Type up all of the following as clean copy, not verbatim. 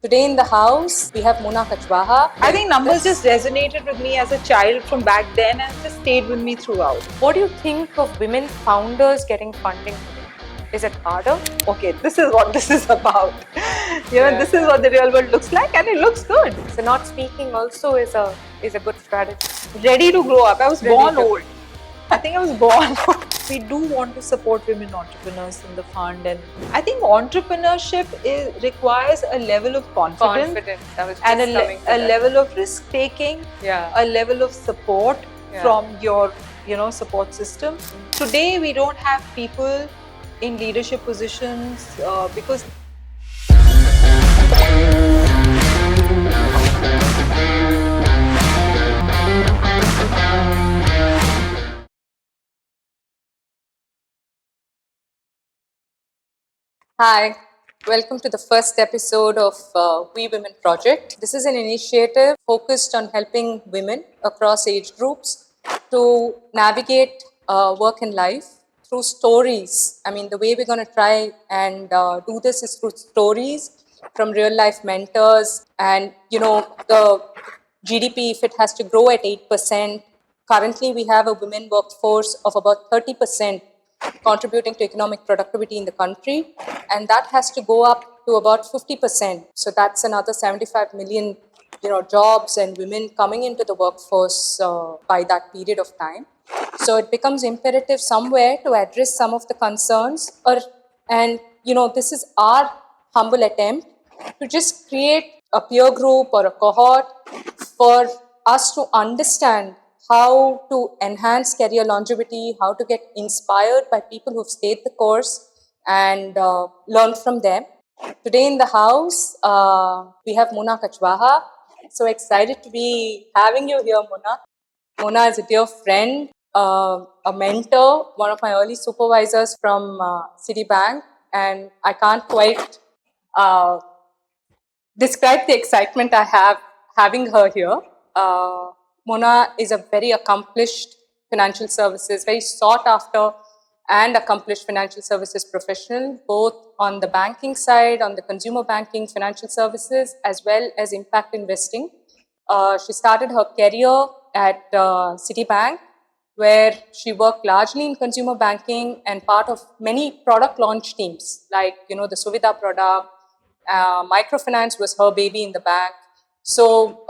Today in the house, we have Mona Kachhwaha. I think numbers just resonated with me as a child from back then and just stayed with me throughout. What do you think of women founders getting funding today? Is it harder? Okay, this is what this is about. This is what the real world looks like, and it looks good. So not speaking also is a good strategy. Ready to grow up. I was born to- old. I think I was born old. We do want to support women entrepreneurs in the fund, and I think entrepreneurship requires a level of confidence. That was just And coming to a that. level of risk taking, Yeah. a level of support Yeah. from your support system. Today we don't have people in leadership positions because Hi, welcome to the first episode of We Women Project. This is an initiative focused on helping women across age groups to navigate work and life through stories. I mean, the way we're going to try and do this is through stories from real life mentors. And, the GDP, if it has to grow at 8%, currently we have a women workforce of about 30%. Contributing to economic productivity in the country, and that has to go up to about 50%. So that's another 75 million, jobs and women coming into the workforce by that period of time. So it becomes imperative somewhere to address some of the concerns, this is our humble attempt to just create a peer group or a cohort for us to understand how to enhance career longevity, how to get inspired by people who've stayed the course and learn from them. Today in the house, we have Mona Kachhwaha. So excited to be having you here, Mona. Mona is a dear friend, a mentor, one of my early supervisors from Citibank, and I can't quite describe the excitement I have having her here. Mona is a very accomplished financial services, very sought after and accomplished financial services professional, both on the banking side, on the consumer banking, financial services, as well as impact investing. She started her career at Citibank, where she worked largely in consumer banking and part of many product launch teams, like the Suvidha product. Microfinance was her baby in the bank. So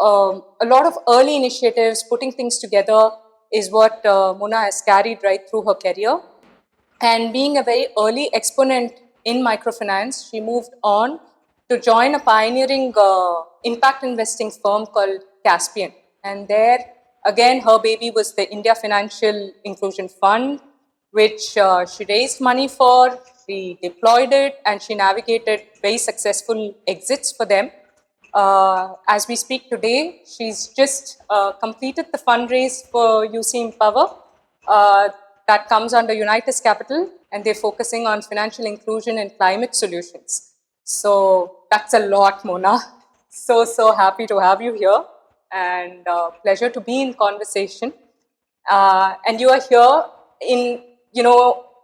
a lot of early initiatives, putting things together, is what Mona has carried right through her career. And being a very early exponent in microfinance, she moved on to join a pioneering impact investing firm called Caspian. And there, again, her baby was the India Financial Inclusion Fund, which she raised money for, she deployed it, and she navigated very successful exits for them. As we speak today, she's just completed the fundraise for UC Empower. That comes under Unitas Capital, and they're focusing on financial inclusion and climate solutions. So that's a lot, Mona. So happy to have you here, and pleasure to be in conversation. And you are here in,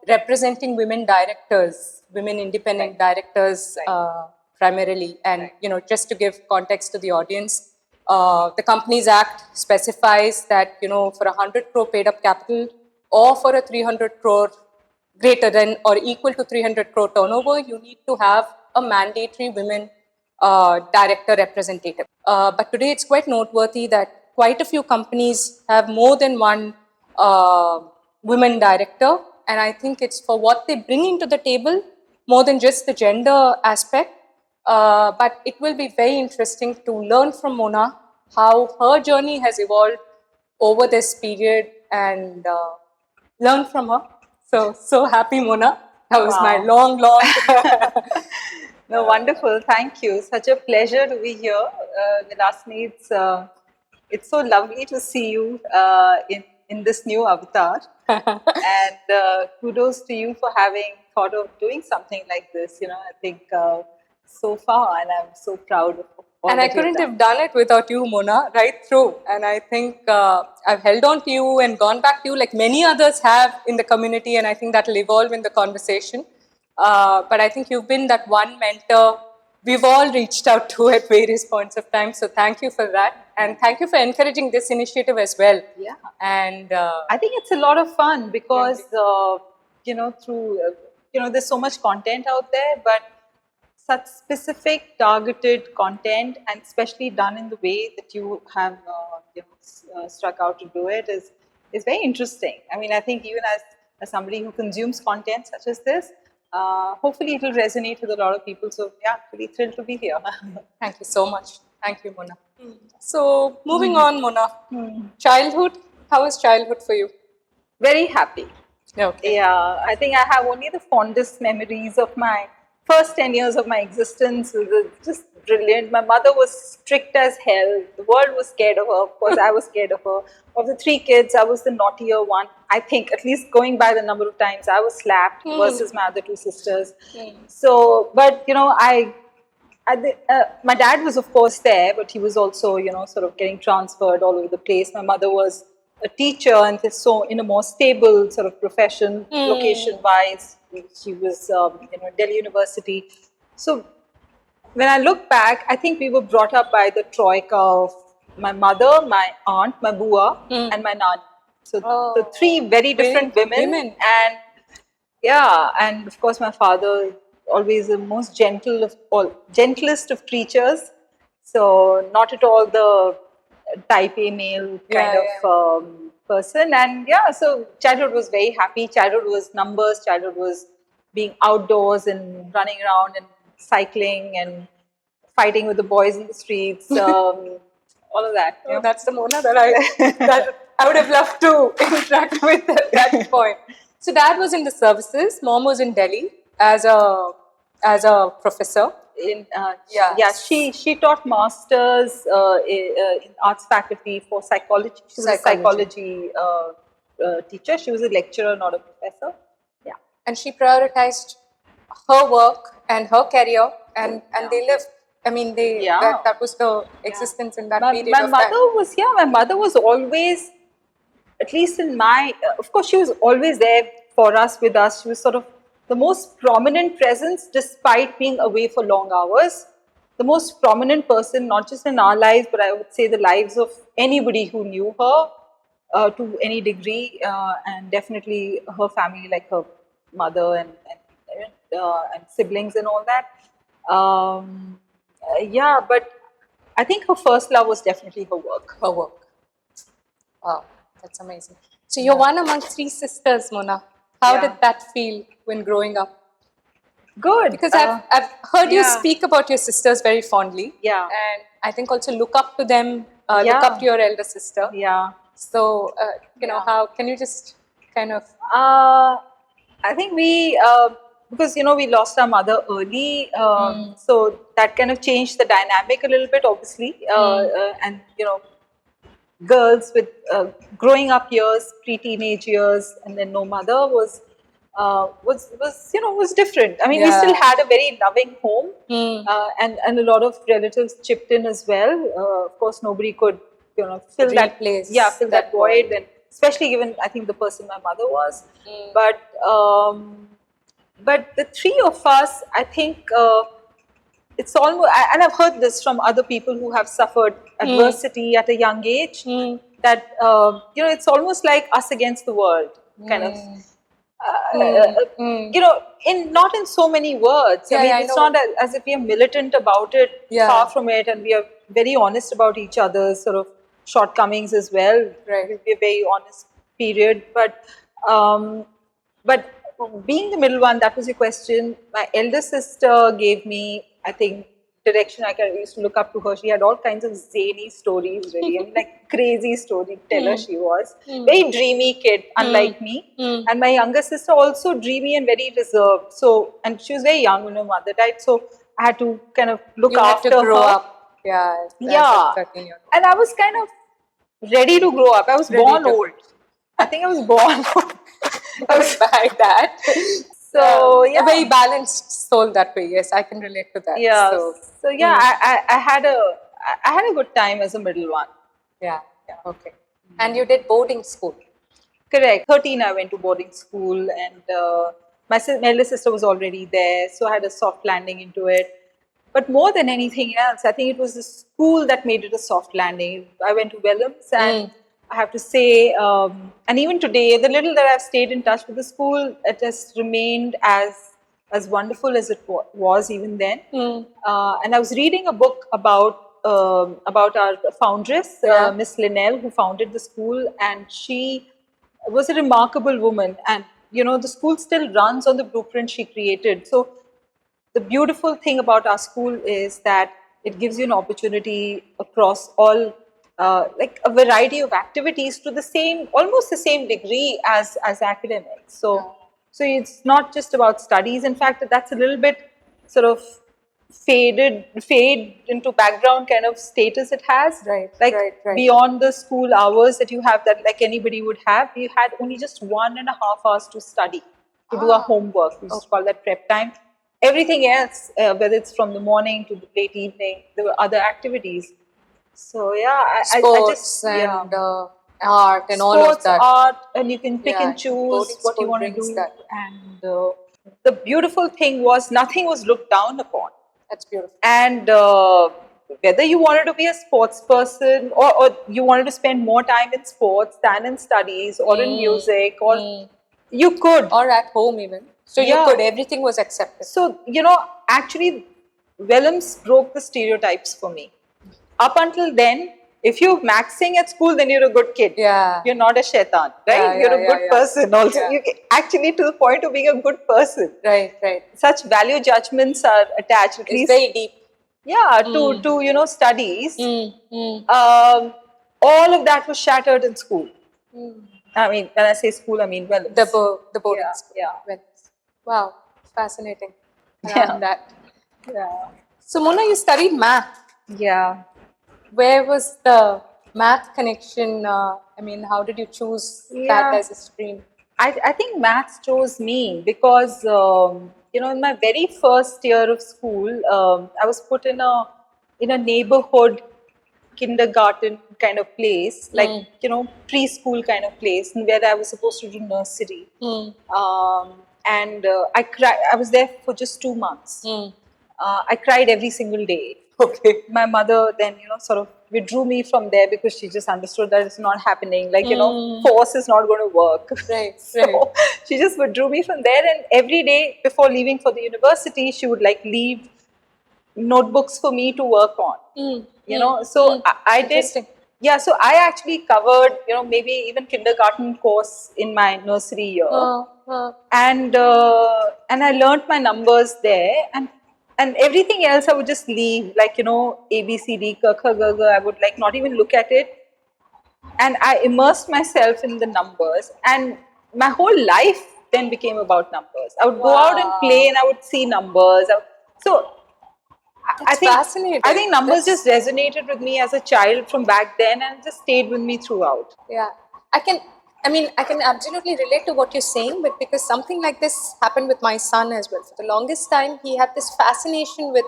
representing women directors, women independent directors primarily. And, just to give context to the audience, the Companies Act specifies that, for 100 crore paid up capital or for a 300 crore greater than or equal to 300 crore turnover, you need to have a mandatory women director representative. But today it's quite noteworthy that quite a few companies have more than one women director. And I think it's for what they bring into the table more than just the gender aspect. But it will be very interesting to learn from Mona how her journey has evolved over this period and learn from her. So happy, Mona. That was my long. No, wonderful. Thank you. Such a pleasure to be here. Vilasni, it's so lovely to see you in this new avatar. And kudos to you for having thought of doing something like this. I think so far, and I'm so proud of all And I that you've couldn't done. have done it without you, Mona, right through. And I think I've held on to you and gone back to you like many others have in the community, and I think that'll evolve in the conversation. But I think you've been that one mentor we've all reached out to at various points of time. So thank you for that. And thank you for encouraging this initiative as well. Yeah. And I think it's a lot of fun because, there's so much content out there, but such specific targeted content, and especially done in the way that you have struck out to do it, is very interesting. I mean, I think even as somebody who consumes content such as this, hopefully it will resonate with a lot of people. So yeah, really thrilled to be here. Thank you so much. Thank you, Mona. So moving on, Mona. Childhood, how was childhood for you? Very happy. Okay. Yeah, I think I have only the fondest memories of my first 10 years of my existence. It was just brilliant. My mother was strict as hell. The world was scared of her. Of course, I was scared of her. Of the 3 kids, I was the naughtier one. I think, at least going by the number of times I was slapped versus my other 2 sisters. So, but my dad was of course there, but he was also, sort of getting transferred all over the place. My mother was a teacher, and so in a more stable sort of profession, location-wise. She was, Delhi University. So when I look back, I think we were brought up by the troika of my mother, my aunt, my bua, and my nan. So the 3 very different women. And yeah, and of course my father, always the most gentlest of creatures. So not at all the type A male kind of person. And yeah, so childhood was very happy. Childhood was numbers. Childhood was being outdoors and running around and cycling and fighting with the boys in the streets. All of that. Oh, that's the Mona that I would have loved to interact with at that point. So dad was in the services. Mom was in Delhi as a professor. She taught masters in arts faculty for psychology. She was a psychology teacher. She was a lecturer, not a professor. Yeah, and she prioritized her work and her career, and they lived. I mean, that was the existence in that period. My mother was always, at least in my, of course, she was always there for us, with us. She was sort of the most prominent presence, despite being away for long hours. The most prominent person, not just in our lives, but I would say the lives of anybody who knew her to any degree, and definitely her family, like her mother and siblings and all that. But I think her first love was definitely her work. Her work. Wow, that's amazing. So you're one among 3 sisters, Mona. How did that feel when growing up? Good. Because I've heard you speak about your sisters very fondly. Yeah. And I think also look up to them, look up to your elder sister. Yeah. So, how can you just kind of... I think because, we lost our mother early. So that kind of changed the dynamic a little bit, obviously. And, girls with growing up years, pre-teenage years, and then no mother was different. I mean, we still had a very loving home, and a lot of relatives chipped in as well. Of course, nobody could, fill that place, fill that void, and especially given, I think, the person my mother was. But the 3 of us, I think. It's almost, and I've heard this from other people who have suffered adversity at a young age, that, it's almost like us against the world, kind of, not in so many words. I mean, it's not as if we are militant about it, far from it, and we are very honest about each other's sort of shortcomings as well. Right. We're a very honest period, but being the middle one, that was your question. My elder sister gave me, I think, direction. I used to look up to her. She had all kinds of zany stories, really. I mean, like crazy storyteller she was. Very dreamy kid, unlike me. And my younger sister also dreamy and very reserved. So, and she was very young when her mother died. So I had to kind of look after her. Grow up. Yeah. And I was kind of ready to grow up. I was born old. I think I was born old. I was like that. So a very balanced soul that way. Yes, I can relate to that. Yeah. So I had a good time as a middle one. Yeah. Okay. And you did boarding school. Correct. 13, I went to boarding school, and my elder sister was already there, so I had a soft landing into it. But more than anything else, I think it was the school that made it a soft landing. I went to Wellams, and I have to say, and even today, the little that I've stayed in touch with the school, it has remained as wonderful as it was even then. And I was reading a book about our foundress, Miss Linnell, who founded the school, and she was a remarkable woman. And the school still runs on the blueprint she created. So the beautiful thing about our school is that it gives you an opportunity across all, like a variety of activities to almost the same degree as academics. So it's not just about studies. In fact, that's a little bit sort of fade into background kind of status it has. Right. Beyond the school hours that you have, that like anybody would have, you had only just 1.5 hours to study, to do our homework. We used to call that prep time. Everything else, whether it's from the morning to the late evening, there were other activities. So sports and art and sports, all of that. Art, and you can pick and choose what you want to do. That. And the beautiful thing was nothing was looked down upon. That's beautiful. And whether you wanted to be a sports person or you wanted to spend more time in sports than in studies or in music, or you could, or at home even. So you could, everything was accepted. So, actually, Wellams broke the stereotypes for me. Up until then, if you're maxing at school, then you're a good kid. Yeah. You're not a shaitan, right? You're a good person also. You actually, to the point of being a good person. Right. Such value judgments are attached. At least, very deep. Yeah, to studies. All of that was shattered in school. I mean, when I say school, I mean Wellams. The boarding school. Yeah. Wellams. Wow, fascinating. That. Yeah. So Mona, you studied math. Yeah. Where was the math connection? I mean, how did you choose that as a stream? I think maths chose me because, in my very first year of school, I was put in a neighborhood kindergarten kind of place, like, preschool kind of place, where I was supposed to do nursery. And I was there for just 2 months. I cried every single day. Okay. My mother then, sort of withdrew me from there because she just understood that it's not happening. Like, force is not going to work. Right. So she just withdrew me from there. And every day before leaving for the university, she would leave notebooks for me to work on. So I did. Yeah, so I actually covered, maybe even kindergarten course in my nursery year. And I learned my numbers there. And everything else I would just leave, A, B, C, D, K, K, G, G. I would not even look at it. And I immersed myself in the numbers. And my whole life then became about numbers. I would go out and play and I would see numbers. I think numbers just resonated with me as a child from back then and just stayed with me throughout. Yeah. I can absolutely relate to what you're saying, but because something like this happened with my son as well. For the longest time, he had this fascination with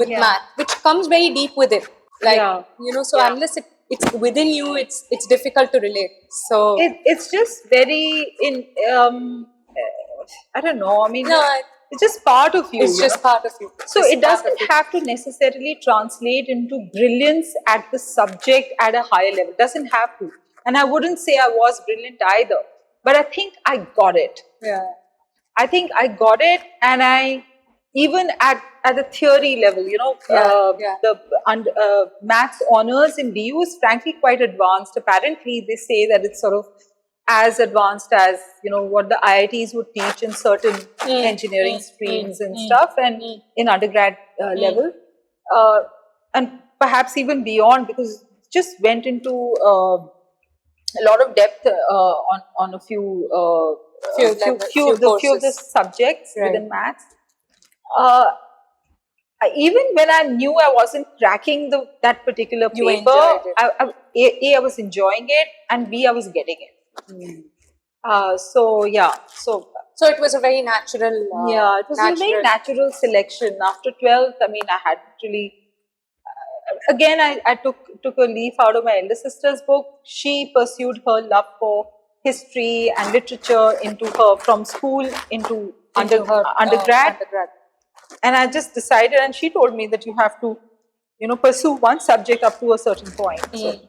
math, which comes very deep with it. Unless it's within you, it's difficult to relate. So it's just very I don't know. I mean, it's just part of you. It's just part of you. So it doesn't have to necessarily translate into brilliance at the subject at a higher level. It doesn't have to. And I wouldn't say I was brilliant either. But I think I got it. Yeah. I think I got it. And I, even at the theory level, the maths honors in BU is frankly quite advanced. Apparently, they say that it's sort of as advanced as, what the IITs would teach in certain engineering streams and stuff, and in undergrad level. And perhaps even beyond, because it just went into a lot of depth on a few of the subjects within maths. Even when I knew I wasn't cracking that particular paper, I was enjoying it, and B, I was getting it. So it was a very natural. It was a very natural selection. After 12th, I mean, I had really. Again, I took a leaf out of my elder sister's book. She pursued her love for history and literature from school into undergrad. I just decided, and she told me that you have to, pursue one subject up to a certain point. So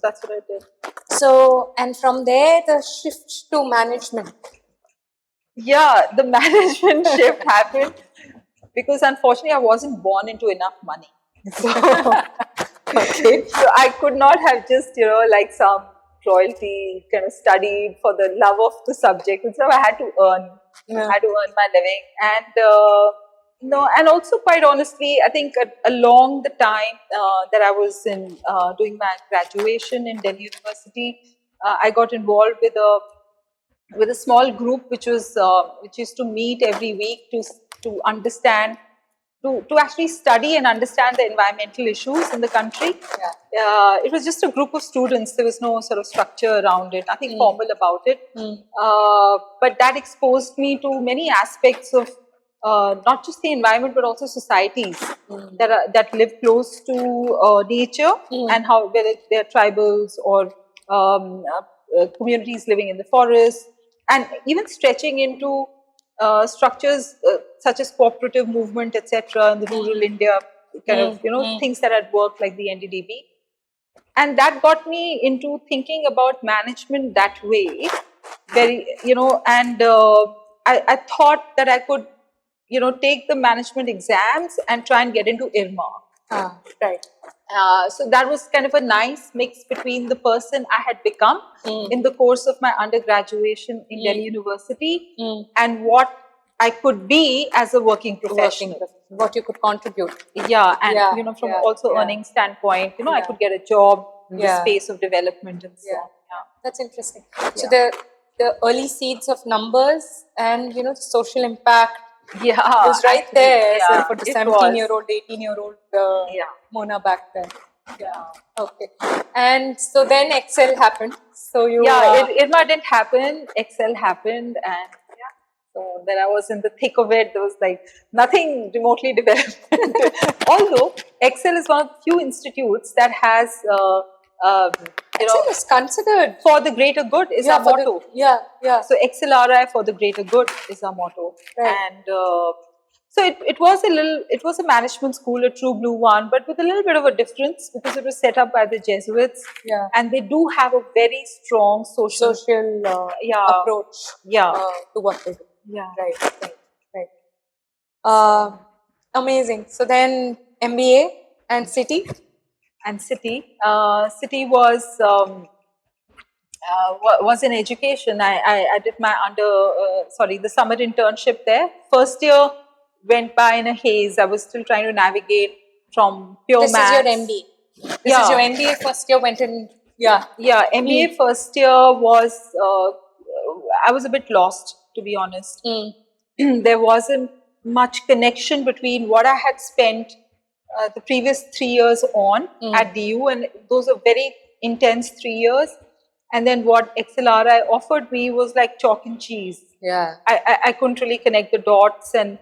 that's what I did. So, and from there, the shift to management. Yeah, the management shift happened because unfortunately I wasn't born into enough money. So, Okay. so I could not have just, like some royalty kind of studied for the love of the subject. And so I had to earn. Yeah. I had to earn my living. And, and also quite honestly, I think along the time that I was in doing my graduation in Delhi University, I got involved with a small group which used to meet every week to understand, to actually study and understand the environmental issues in the country. It was just a group of students. There was no sort of structure around it, nothing formal about it. But that exposed me to many aspects of not just the environment but also societies that live close to nature, and how, whether they're tribals or communities living in the forest, and even stretching into structures such as cooperative movement, etc., in the rural India, kind of, things that had worked like the NDDB. And that got me into thinking about management that way, very, and I thought that I could, take the management exams and try and get into IRMA. Right. So that was kind of a nice mix between the person I had become in the course of my undergraduation in Delhi University and what I could be as a working professional. What you could contribute. Yeah, and from also earning standpoint, I could get a job in the space of development and so on. Yeah. That's interesting. So the early seeds of numbers and the social impact was right there. So for the 17-year-old, 18-year-old Mona back then. Yeah. Okay. And so then Excel happened. So you IRMA didn't happen. Excel happened, and so then I was in the thick of it. There was like nothing remotely developed. Although Excel is one of the few institutes that has, Excel is considered for the greater good is our motto. So XLRI, for the greater good, is our motto. Right. And so it was a management school, a true blue one, but with a little bit of a difference because it was set up by the Jesuits. And they do have a very strong social approach to what they do. Right. Amazing. So then MBA and City? And City. City was in education. I did my the summer internship there. First year went by in a haze. I was still trying to navigate from pure maths. This is your MBA? This is your MBA first year went in? MBA first year was, I was a bit lost, to be honest. There wasn't much connection between what I had spent the previous 3 years on at DU, and those are very intense 3 years. And then what XLRI offered me was like chalk and cheese. I couldn't really connect the dots, and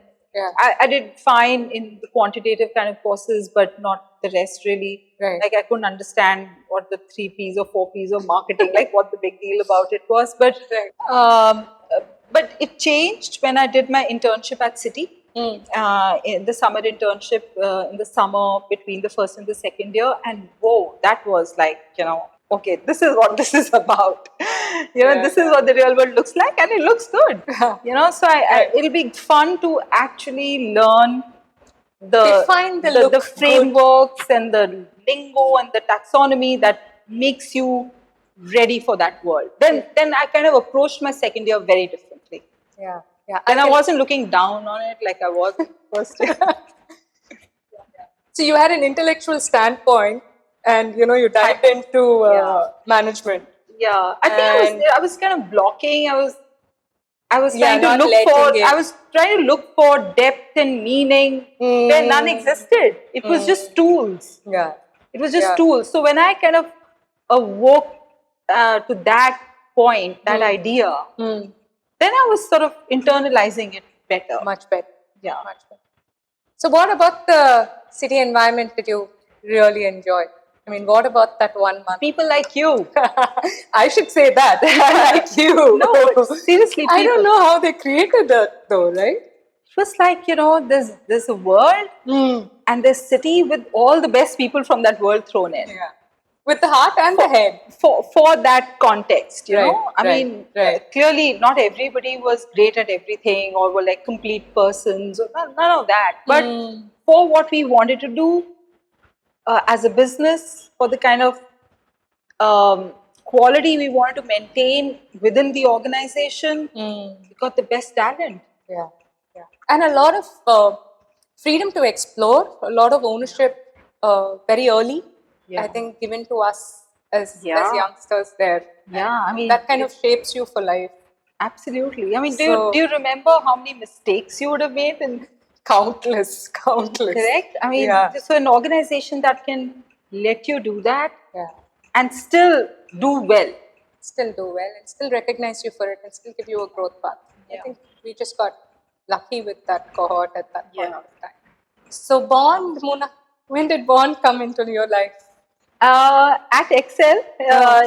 I did fine in the quantitative kind of courses, but not the rest really. Like I couldn't understand what the 3 Ps or 4 Ps of marketing, like what the big deal about it was. But it changed when I did my internship at City. In the summer internship in the summer between the first and the second year, and whoa, that was like, okay, this is what this is about. This is what the real world looks like, and it looks good. So it'll be fun to actually learn the frameworks and the lingo and the taxonomy that makes you ready for that world. Then I kind of approached my second year very differently. And I wasn't looking down on it like I was first year. So you had an intellectual standpoint, and you dived into management. I think I was kind of blocking. I was trying to look for. I was trying to look for depth and meaning where none existed. It was just tools. It was just tools. So when I kind of awoke to that point, that idea, then I was sort of internalizing it better. Much better. Much better. So what about the city environment did you really enjoy? I mean, what about that 1 month? People like you. I should say that. Like you. No, seriously, people. I don't know how they created that though, right? was like, there's a world and there's city with all the best people from that world thrown in. Yeah. With the heart and the head. For that context, you know. I mean, right. clearly not everybody was great at everything or were like complete persons, or none of that. But for what we wanted to do as a business, for the kind of quality we wanted to maintain within the organization, we got the best talent. Yeah. And a lot of freedom to explore, a lot of ownership very early, I think, given to us as youngsters there. Yeah, I mean, that kind of shapes you for life. Absolutely. I mean, do you remember how many mistakes you would have made? And countless. Correct? I mean, so an organization that can let you do that and still do well. And still recognize you for it and still give you a growth path. I think we just got lucky with that cohort at that point of time. So Bond, Mona, when did Bond come into your life? At Excel,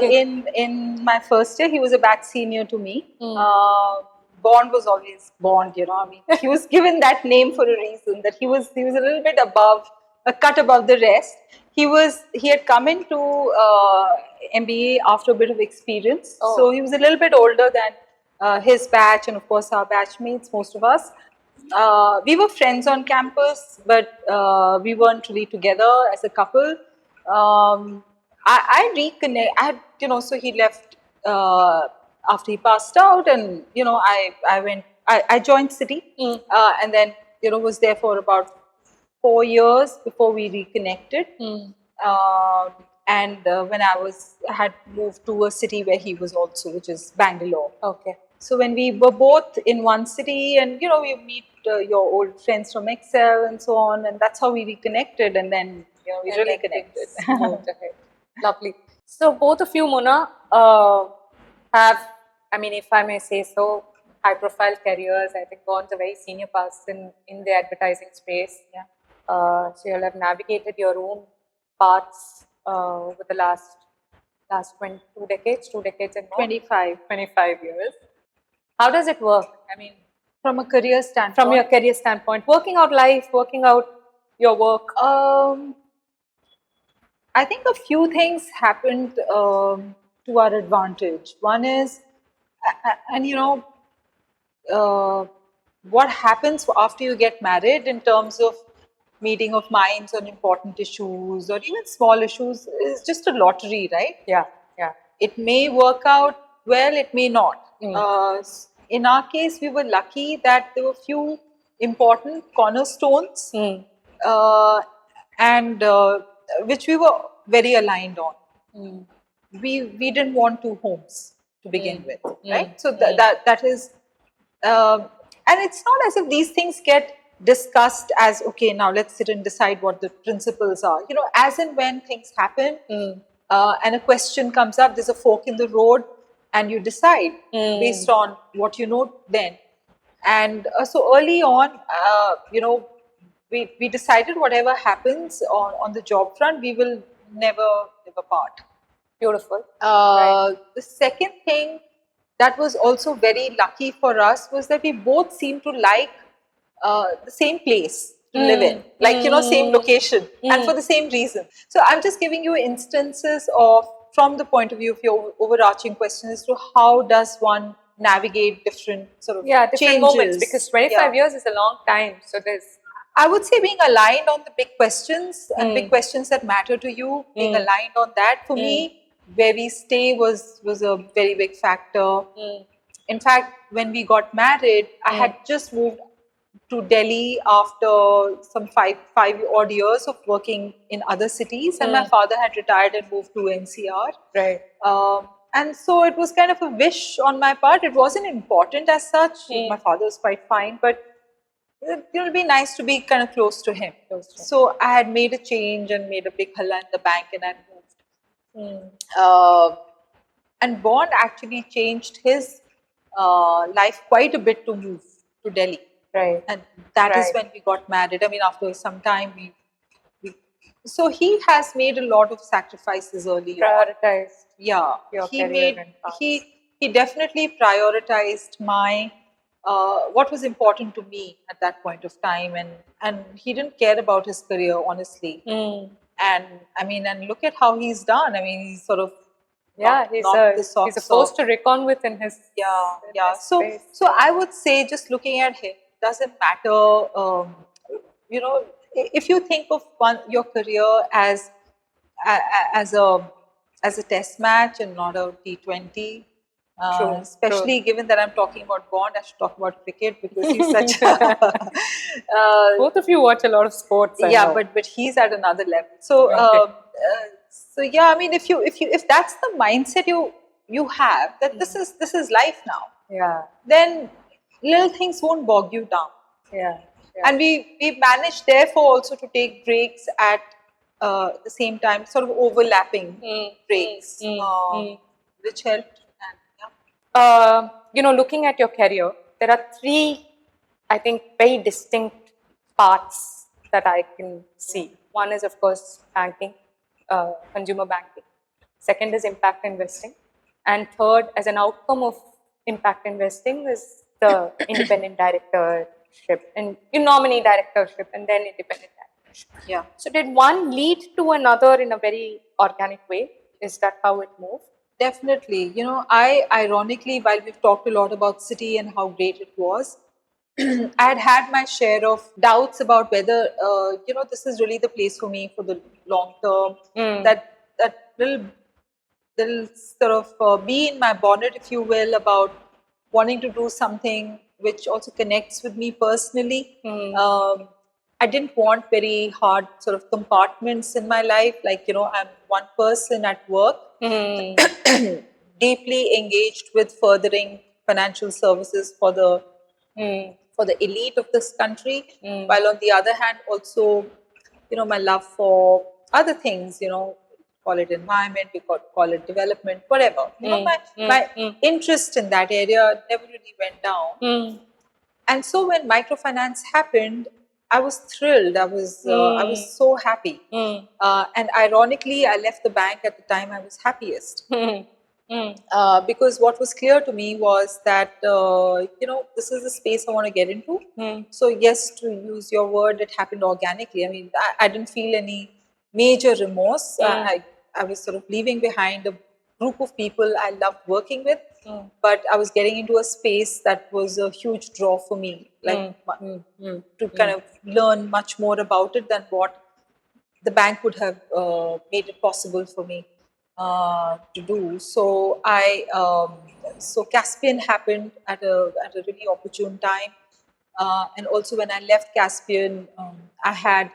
in my first year, he was a batch senior to me. Bond was always Bond, you know. I mean, he was given that name for a reason. That he was a little bit above, a cut above the rest. He had come into MBA after a bit of experience, so he was a little bit older than his batch, and of course our batchmates, most of us. We were friends on campus, but we weren't really together as a couple. I reconnect. So he left after he passed out, and I joined Citi, and then was there for about 4 years before we reconnected. And when I had moved to a city where he was also, which is Bangalore. Okay. So when we were both in one city, and we meet your old friends from Excel and so on, and that's how we reconnected, and then we really connected. Lovely. So both of you, Mona, have, I mean, if I may say so, high-profile careers. I think Bond's a very senior person in the advertising space. Yeah. So you'll have navigated your own paths over the last 2 decades and more. 25 years. How does it work? I mean, from a career standpoint. From your career standpoint, working out life, working out your work. I think a few things happened to our advantage. One is, what happens after you get married in terms of meeting of minds on important issues or even small issues is just a lottery, right? Yeah. It may work out well, it may not. In our case, we were lucky that there were few important cornerstones and which we were very aligned on. We didn't want two homes to begin with, right? So that is, and it's not as if these things get discussed as, okay, now let's sit and decide what the principles are. As and when things happen and a question comes up, there's a fork in the road, and you decide based on what you know then. And so early on, we decided whatever happens on the job front, we will never part. Beautiful. The second thing that was also very lucky for us was that we both seemed to like the same place to live in, like, same location, and for the same reason. So I'm just giving you instances of, from the point of view of your overarching question as to how does one navigate different sort of different changes. Moments, because 25 years is a long time. So I would say being aligned on the big questions and big questions that matter to you, being aligned on that, for me, where we stay was a very big factor. In fact, when we got married, I had just moved to Delhi after some five odd years of working in other cities, and my father had retired and moved to NCR. Right. And so it was kind of a wish on my part. It wasn't important as such. My father was quite fine, but it would be nice to be kind of close to him. So I had made a change and made a big halla in the bank, and I moved. And Bond actually changed his life quite a bit to move to Delhi. Right. And that is when we got married. I mean, after some time, so he has made a lot of sacrifices early Prioritized. On. Yeah. He definitely prioritized my what was important to me at that point of time, and he didn't care about his career, honestly. And I mean, and look at how he's done. I mean, he's sort of knocked the he's socks a force off. to reckon with in his Yeah. So space. so I would say, just looking at him, doesn't matter. You know, if you think of your career as as a test match and not a T20. Especially given that I'm talking about Bond, I should talk about cricket because he's such a Both of you watch a lot of sports. I know. but he's at another level. So so yeah, I mean, if that's the mindset you have, that this is life now, then little things won't bog you down. And we managed therefore also to take breaks at the same time, sort of overlapping breaks, which helped. And, looking at your career, there are three, I think, very distinct parts that I can see. One is, of course, banking, consumer banking. Second is impact investing. And third, as an outcome of impact investing, is the independent directorship and nominee directorship and then independent directorship. So did one lead to another in a very organic way? Is that how it moved? Definitely. I ironically, while we've talked a lot about Citi and how great it was, I had my share of doubts about whether this is really the place for me for the long term. That will sort of be in my bonnet, if you will, about wanting to do something which also connects with me personally. I didn't want very hard sort of compartments in my life. Like, I'm one person at work, deeply engaged with furthering financial services for the elite of this country, while on the other hand, also, my love for other things, call it environment, we call it development, whatever. My interest in that area never really went down. And so when microfinance happened, I was thrilled. I was so happy. And ironically, I left the bank at the time I was happiest. Because what was clear to me was that, this is the space I want to get into. So yes, to use your word, it happened organically. I mean, I didn't feel any major remorse. I was sort of leaving behind a group of people I loved working with, but I was getting into a space that was a huge draw for me, like to kind of learn much more about it than what the bank would have made it possible for me to do. So so Caspian happened at a really opportune time, and also when I left Caspian, I had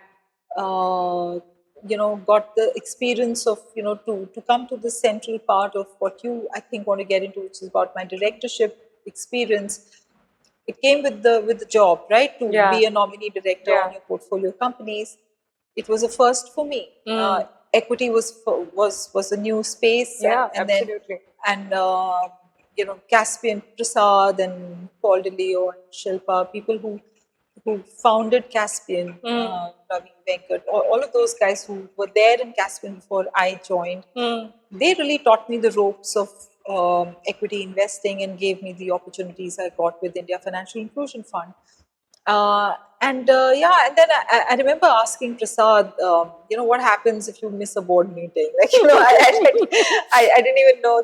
got the experience of to come to the central part of what you, I think, want to get into, which is about my directorship experience. It came with the job, right? To be a nominee director on your portfolio companies. It was a first for me. Equity was a new space. Yeah, and absolutely. Caspian, Prasad, and Paul DeLeo and Shilpa, people who founded Caspian, Ravi Venkat, all of those guys who were there in Caspian before I joined, they really taught me the ropes of equity investing and gave me the opportunities I got with India Financial Inclusion Fund. And then I remember asking Prasad, what happens if you miss a board meeting? Like, I didn't even know,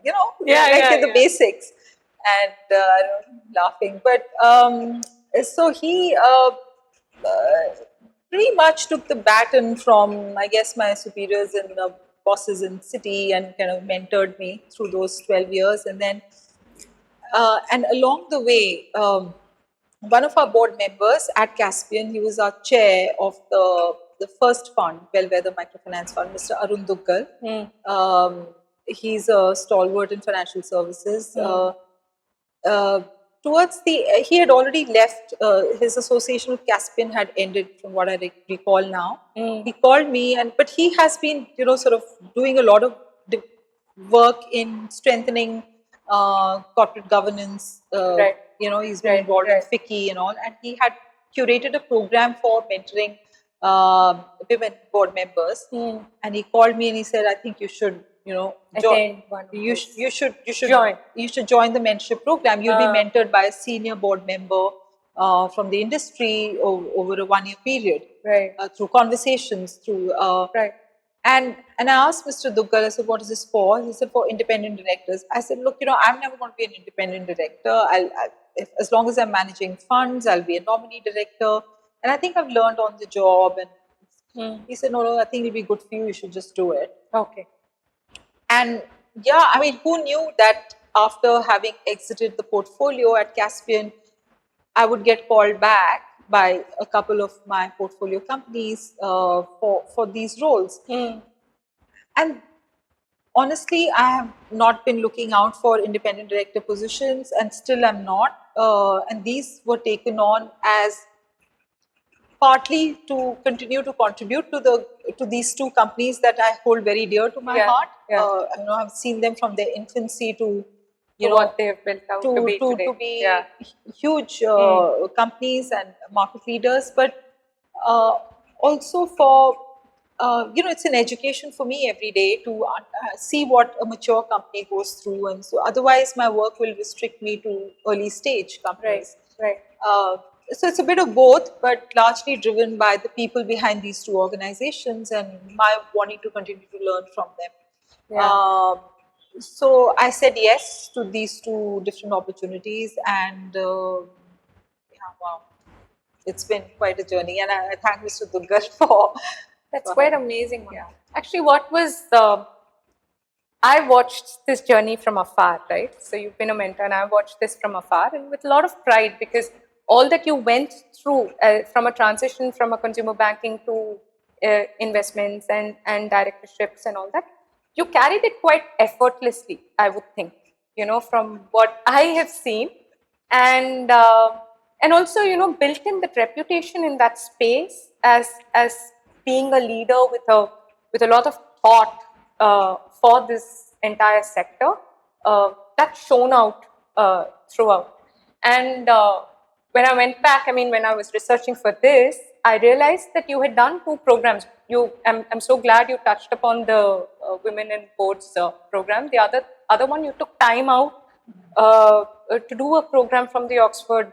the basics, and laughing. But so he pretty much took the baton from, I guess, my superiors and bosses in Citi and kind of mentored me through those 12 years. And then, and along the way, one of our board members at Caspian, he was our chair of the first fund, Bellwether Microfinance Fund, Mr. Arun Duggal. He's a stalwart in financial services. He had already left, his association with Caspian had ended, from what I recall now. He called me, but he has been, sort of doing a lot of work in strengthening corporate governance. Right. He's been involved in FICCI and all, and he had curated a program for mentoring women board members. And he called me and he said, I think you should Attend one of you those. should join the mentorship program. You'll be mentored by a senior board member from the industry over a 1-year period, Right. Through conversations, through Right. And I asked Mr. Duggal, I said, what is this for? He said, for independent directors. I said, look, I'm never going to be an independent director. As long as I'm managing funds, I'll be a nominee director. And I think I've learned on the job. And he said, no, I think it'll be good for you. You should just do it. Okay. And yeah, I mean, who knew that after having exited the portfolio at Caspian, I would get called back by a couple of my portfolio companies for these roles. And honestly, I have not been looking out for independent director positions, and still I'm not. And these were taken on as partly to continue to contribute to these two companies that I hold very dear to my heart. I've seen them from their infancy to what they have built out to be today. To be huge companies and market leaders, but also for it's an education for me every day to see what a mature company goes through, and so otherwise my work will restrict me to early stage companies. Right. So it's a bit of both, but largely driven by the people behind these two organizations and my wanting to continue to learn from them. So I said yes to these two different opportunities, and wow, it's been quite a journey. And I thank Mr. Duggal for that's quite amazing. Actually, what was I watched this journey from afar, right? So you've been a mentor, and I watched this from afar, and with a lot of pride, because all that you went through from a transition from a consumer banking to investments and directorships and all that, you carried it quite effortlessly, I would think, from what I have seen, and also, built in that reputation in that space as being a leader with a lot of thought for this entire sector, that shone out throughout. And when I went back, when I was researching for this, I realized that you had done 2 programs. I'm so glad you touched upon the Women in Boards program. The other one, you took time out to do a program from the Oxford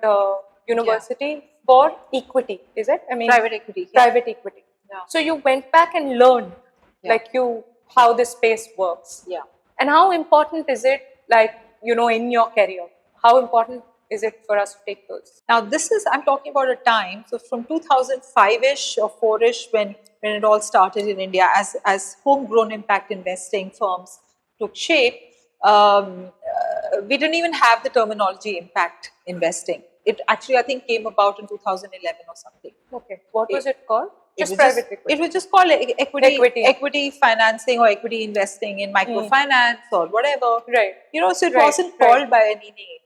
University for equity, is it? Private equity. Private equity. Yeah. So you went back and learned, how this space works. Yeah. And how important is it, in your career? How important is it for us to take those? Now, I'm talking about a time, so from 2005-ish or 4-ish, when it all started in India, as homegrown impact investing firms took shape, we didn't even have the terminology impact investing. It actually, I think, came about in 2011 or something. Okay. What was it called? Private equity. It was just called equity financing or equity investing in microfinance or whatever. Right. So it wasn't called by any name.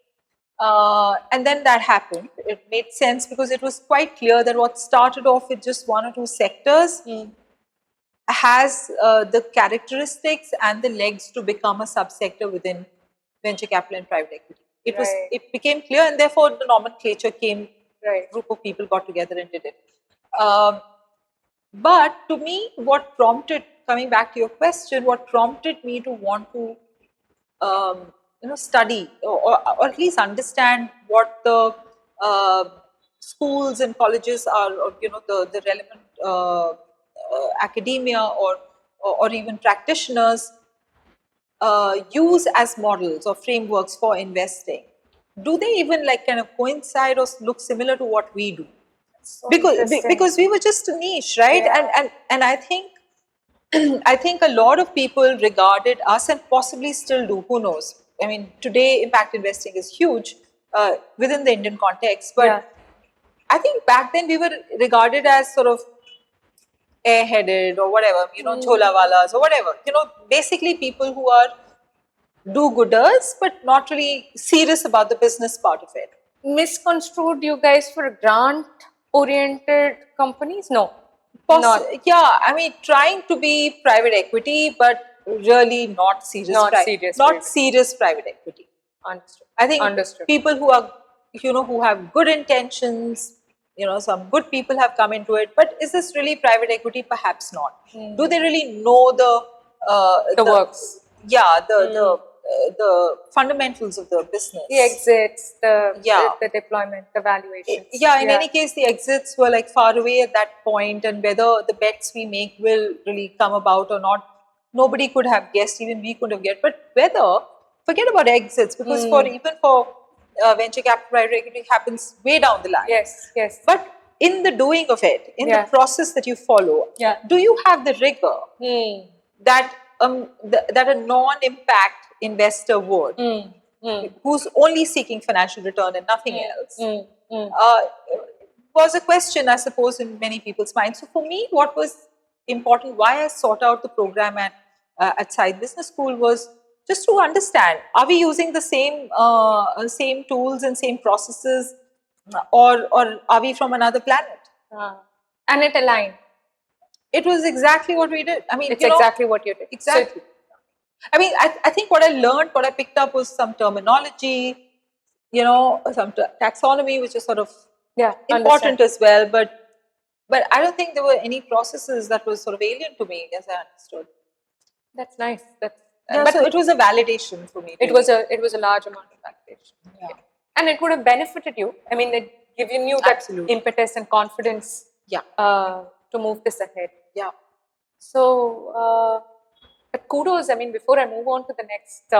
And then that happened. It made sense because it was quite clear that what started off with just 1 or 2 sectors has the characteristics and the legs to become a subsector within venture capital and private equity. It became clear, and therefore the nomenclature came. Right. Group of people got together and did it. But to me, what prompted, coming back to your question, what prompted me to want to study or at least understand what the schools and colleges are, or the relevant academia or even practitioners use as models or frameworks for investing. Do they even kind of coincide or look similar to what we do? So because we were just a niche, right? Yeah. And I think a lot of people regarded us, and possibly still do, who knows. Today impact investing is huge within the Indian context, but I think back then we were regarded as sort of airheaded or whatever, cholawalas or whatever, basically people who are do-gooders but not really serious about the business part of it. Misconstrued you guys for grant-oriented companies? No. Trying to be private equity, but really not serious. Serious private equity. Understood. I think people who are, who have good intentions, some good people have come into it, but is this really private equity? Perhaps not. Do they really know The works. Yeah, the fundamentals of the business. The exits, Yeah. the deployment, the valuations. Yeah, in any case, the exits were like far away at that point, and whether the bets we make will really come about or not, nobody could have guessed, even we could have guessed. But whether, forget about exits, because even for venture capital private equity happens way down the line. Yes, yes. But in the doing of it, in the process that you follow, do you have the rigor that that a non-impact investor would, who's only seeking financial return and nothing else? Was a question, I suppose, in many people's minds. So for me, what was important, why I sought out the program at Side Business School, was just to understand: are we using the same tools and same processes, or are we from another planet? And it aligned. It was exactly what we did. I mean, it's exactly what you did. Exactly. I mean, I think what I learned, what I picked up was some terminology, some taxonomy, which is sort of important as well. But I don't think there were any processes that was sort of alien to me, as I understood. That's nice. But so it was a validation for me. It was a large amount of validation. Yeah. And it would have benefited you. I mean, it given you that impetus and confidence. To move this ahead. Yeah. So, but kudos. I mean, before I move on to the next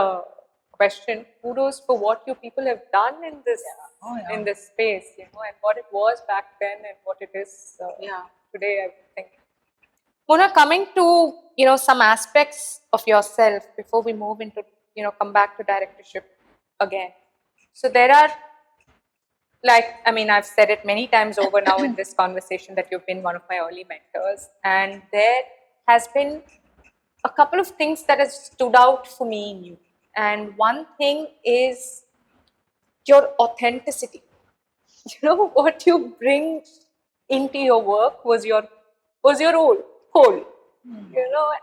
question, kudos for what you people have done in this in this space, and what it was back then and what it is today. I think. Mona, coming to some aspects of yourself before we move into come back to directorship again. So there are. I've said it many times over now in this conversation that you've been one of my early mentors, and there has been a couple of things that has stood out for me in you. And one thing is your authenticity. What you bring into your work was your whole.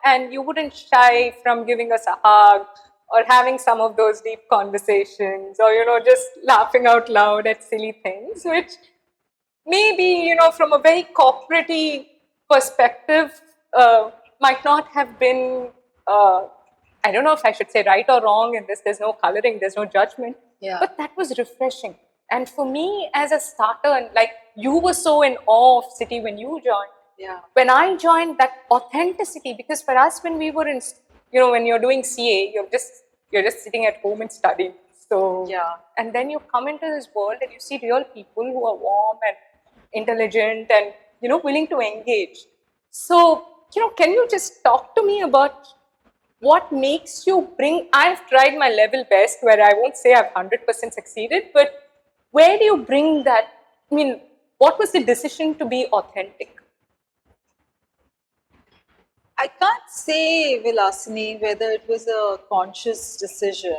And you wouldn't shy from giving us a hug, or having some of those deep conversations, or just laughing out loud at silly things, which maybe, from a very corporate-y perspective, might not have been, I don't know if I should say right or wrong in this, there's no coloring, there's no judgment, but that was refreshing. And for me as a starter, and you were so in awe of Citi when you joined, when I joined, that authenticity, because for us when we were in when you're doing CA, you're just sitting at home and studying. So and then you come into this world and you see real people who are warm and intelligent and willing to engage. So can you just talk to me about what makes you bring? I've tried my level best, where I won't say I've 100% succeeded, but where do you bring that? I mean, what was the decision to be authentic? I can't say, Vilasini, whether it was a conscious decision.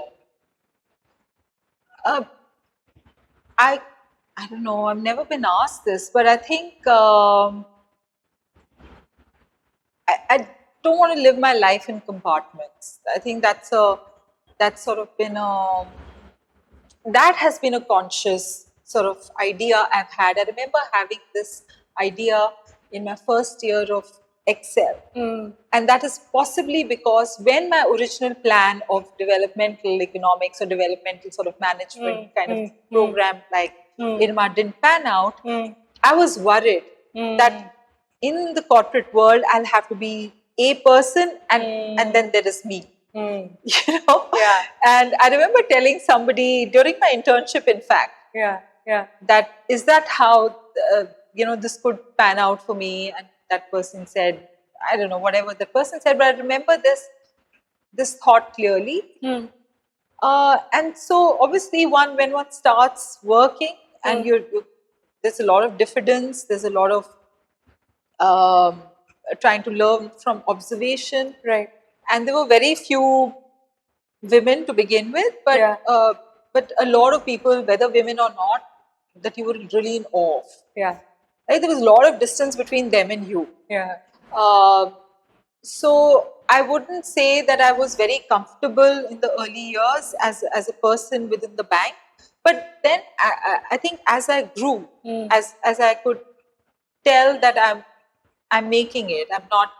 I don't know. I've never been asked this, but I think I don't want to live my life in compartments. I think that's sort of been that has been a conscious sort of idea I've had. I remember having this idea in my first year of Excel. And that is possibly because when my original plan of developmental economics or developmental sort of management kind of program like IRMA didn't pan out, I was worried that in the corporate world, I'll have to be a person and then there is me. And I remember telling somebody during my internship, in fact, that is that how this could pan out for me. And that person said, I don't know, whatever the person said, but I remember this thought clearly. And so obviously when one starts working and there's a lot of diffidence, there's a lot of trying to learn from observation. Right. And there were very few women to begin with, but a lot of people, whether women or not, that you were really in awe of. Right? There was a lot of distance between them and you. So I wouldn't say that I was very comfortable in the early years as a person within the bank. But then I think as I grew, as I could tell that I'm making it, I'm not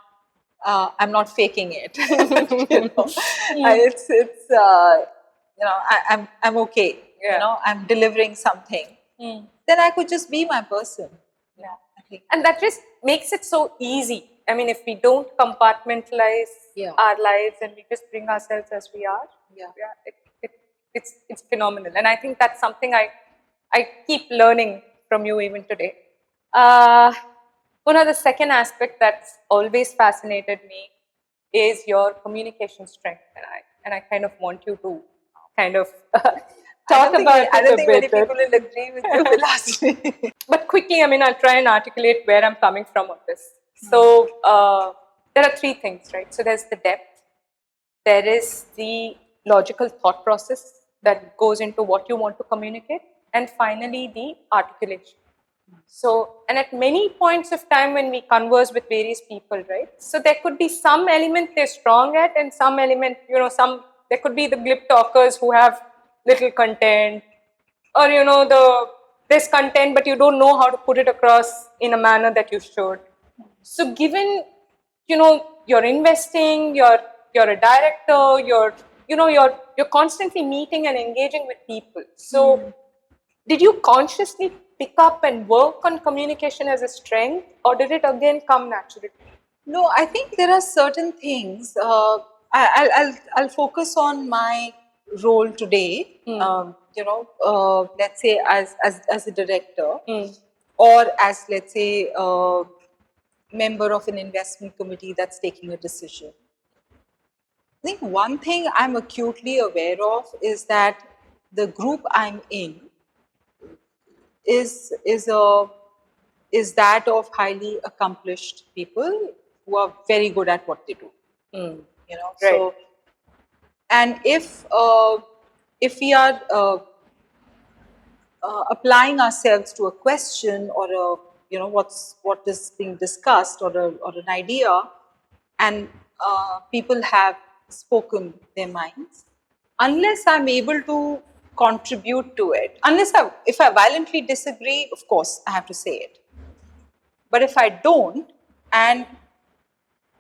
I'm not faking it. I'm okay. I'm delivering something. Then I could just be my person. Yeah. I think. And that just makes it so easy. I mean, if we don't compartmentalize our lives and we just bring ourselves as we are, it's phenomenal. And I think that's something I keep learning from you even today. One of the second aspect that's always fascinated me is your communication strength, and I kind of want you to kind of talk about it I don't a think bit. many people will agree with you, Vilasini. But quickly, I mean, I'll try and articulate where I'm coming from on this. So there are three things, right? So there's the depth, there is the logical thought process that goes into what you want to communicate, and finally the articulation. So, and at many points of time when we converse with various people, right? So there could be some element they're strong at, and some element, there could be the glib talkers who have little content, or there's content, but you don't know how to put it across in a manner that you should. So, given you're investing, you're a director, you're constantly meeting and engaging with people. So, did you consciously pick up and work on communication as a strength, or did it again come naturally? No, I think there are certain things. I'll focus on my role today. Let's say as a director, or as, let's say, a member of an investment committee that's taking a decision. I think one thing I'm acutely aware of is that the group I'm in is that of highly accomplished people who are very good at what they do. Right. So, and if we are applying ourselves to a question or what is being discussed, or an idea, and people have spoken their minds, unless I'm able to contribute to it, if I violently disagree, of course I have to say it. But if I don't, and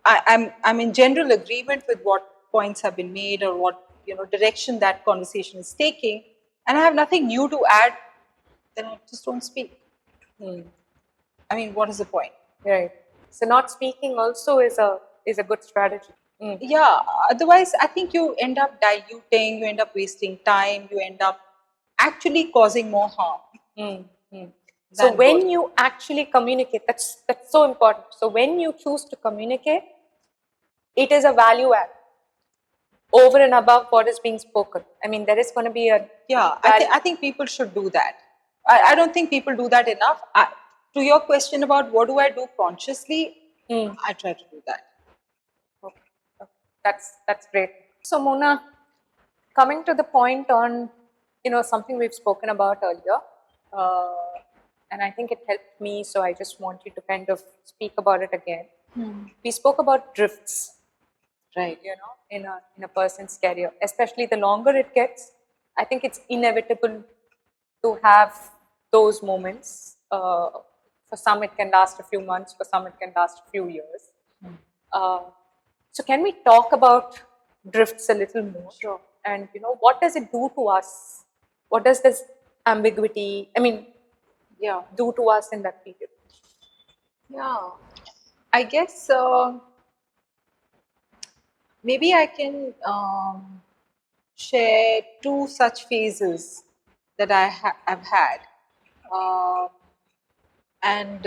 I'm in general agreement with what points have been made, or what direction that conversation is taking, and I have nothing new to add, then I just don't speak. I mean, what is the point? Right. So not speaking also is a good strategy. Yeah. Otherwise, I think you end up diluting, you end up wasting time, you end up actually causing more harm. So when you actually communicate, that's so important. So when you choose to communicate, it is a value add over and above what is being spoken. I mean, there is going to be a I think people should do that. I don't think people do that enough. To your question about what do I do consciously, I try to do that. Okay. That's great. So Mona, coming to the point on something we've spoken about earlier, and I think it helped me, so I just want you to kind of speak about it again. We spoke about drifts, right? In a person's career, especially the longer it gets. I think it's inevitable to have those moments. For some, it can last a few months. For some, it can last a few years. So, can we talk about drifts a little more? Sure. And what does it do to us? What does this ambiguity, do to us in that period? Yeah, I guess maybe I can share two such phases that I've had, and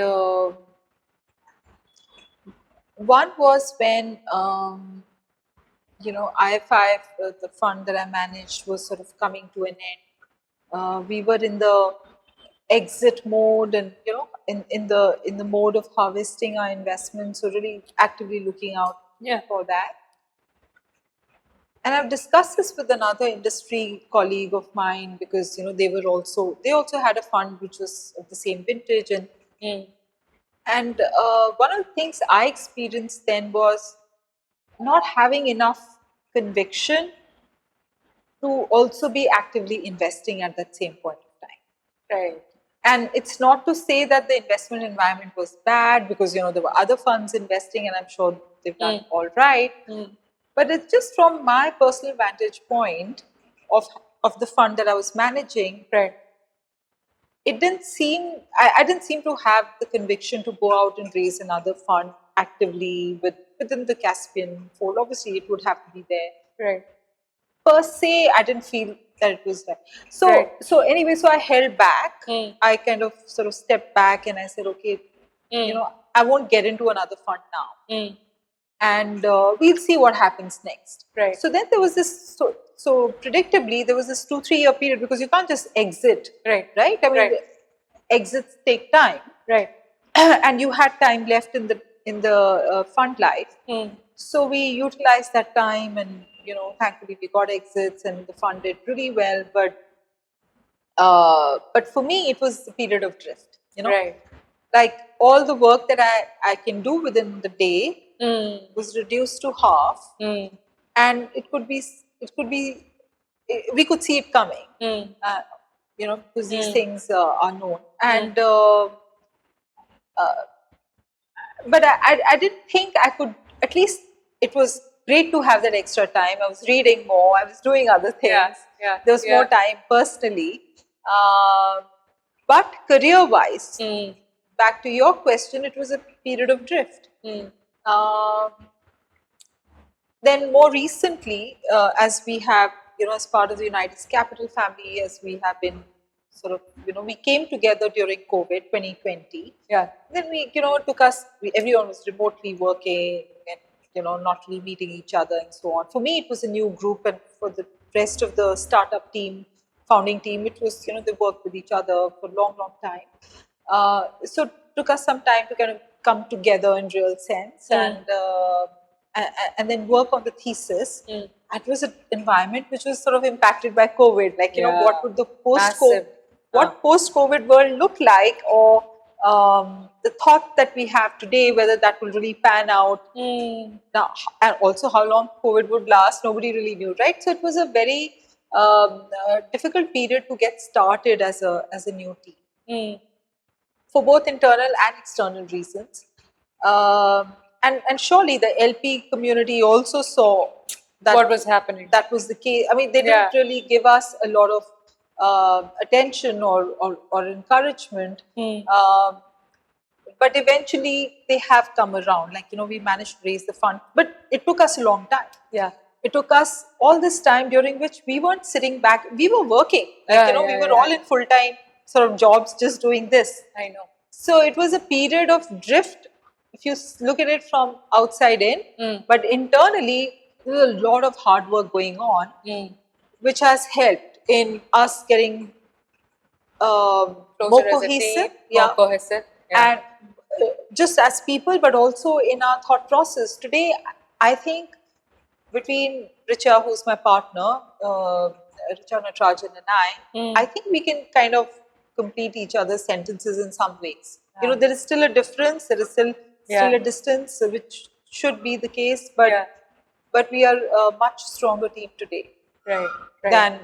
one was when I5, the fund that I managed, was sort of coming to an end. We were in the exit mode, and in the mode of harvesting our investments, so really actively looking out for that. And I've discussed this with another industry colleague of mine, because they also had a fund which was of the same vintage, and one of the things I experienced then was not having enough conviction to also be actively investing at that same point of time. Right. And it's not to say that the investment environment was bad, because there were other funds investing, and I'm sure they've done all right. But it's just from my personal vantage point of the fund that I was managing. Right. It didn't seem I didn't seem to have the conviction to go out and raise another fund actively within the Caspian fold. Obviously, it would have to be there. Right. Per se, I didn't feel that it was right. So Right. so anyway, so I held back. I kind of sort of stepped back and I said, okay, I won't get into another fund now. And we'll see what happens next. Right. So then there was this, so predictably, there was this 2-3 year period, because you can't just exit. Right. Right? I mean, Right. exits take time. Right. And you had time left in the fund life. So we utilized that time, and thankfully we got exits and the fund did really well. But for me, it was a period of drift. Right. Like all the work that I can do within the day was reduced to half, and it could be we could see it coming. Because these things are known, and but I didn't think I could. At least it was great to have that extra time. I was reading more. I was doing other things. Yeah. There was more time personally. But career-wise, back to your question, it was a period of drift. Then more recently, as we have, as part of the United Capital family, as we have been sort of, we came together during COVID 2020. Yeah. Then it took us, everyone was remotely working and, not really meeting each other and so on. For me, it was a new group, and for the rest of the startup team, founding team, it was, they worked with each other for a long, long time. So it took us some time to kind of come together in real sense and then work on the thesis. It was an environment which was sort of impacted by COVID. Like, what would the post-COVID world look like, or the thought that we have today, whether that will really pan out. Now, and also how long COVID would last, nobody really knew, right? So it was a very difficult period to get started as a new team, for both internal and external reasons. And surely the LP community also saw that what was happening. That was the case. I mean, they didn't really give us a lot of attention or encouragement. But eventually they have come around. Like, we managed to raise the fund, but it took us a long time. Yeah. It took us all this time, during which we weren't sitting back. We were working. Like, we were all in full-time sort of jobs, just doing this. I know. So it was a period of drift, if you look at it from outside in. But internally, there was a lot of hard work going on, which has helped in us getting more cohesive. More cohesive. And just as people, but also in our thought process. Today, I think between Richa, who's my partner, Richa Natarajan, and I think we can kind of complete each other's sentences in some ways. There is still a difference, there is still a distance, which should be the case, but we are a much stronger team today. Than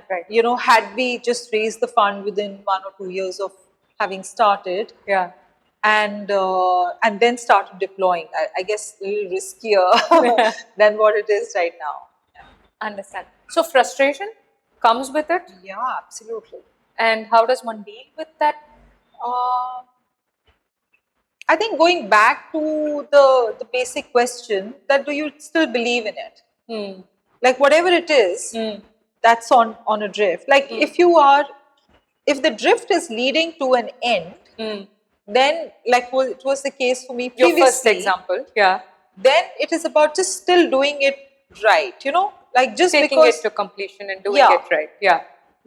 had we just raised the fund within 1 or 2 years of having started. And then started deploying. I guess a little riskier than what it is right now. Understand. So frustration comes with it? Yeah, absolutely. And how does one deal with that? I think going back to the basic question, that do you still believe in it? Like whatever it is, that's on a drift. Like if the drift is leading to an end, then, like it was the case for me previously. Your first example, then it is about just still doing it right, like just taking it to completion and doing it right.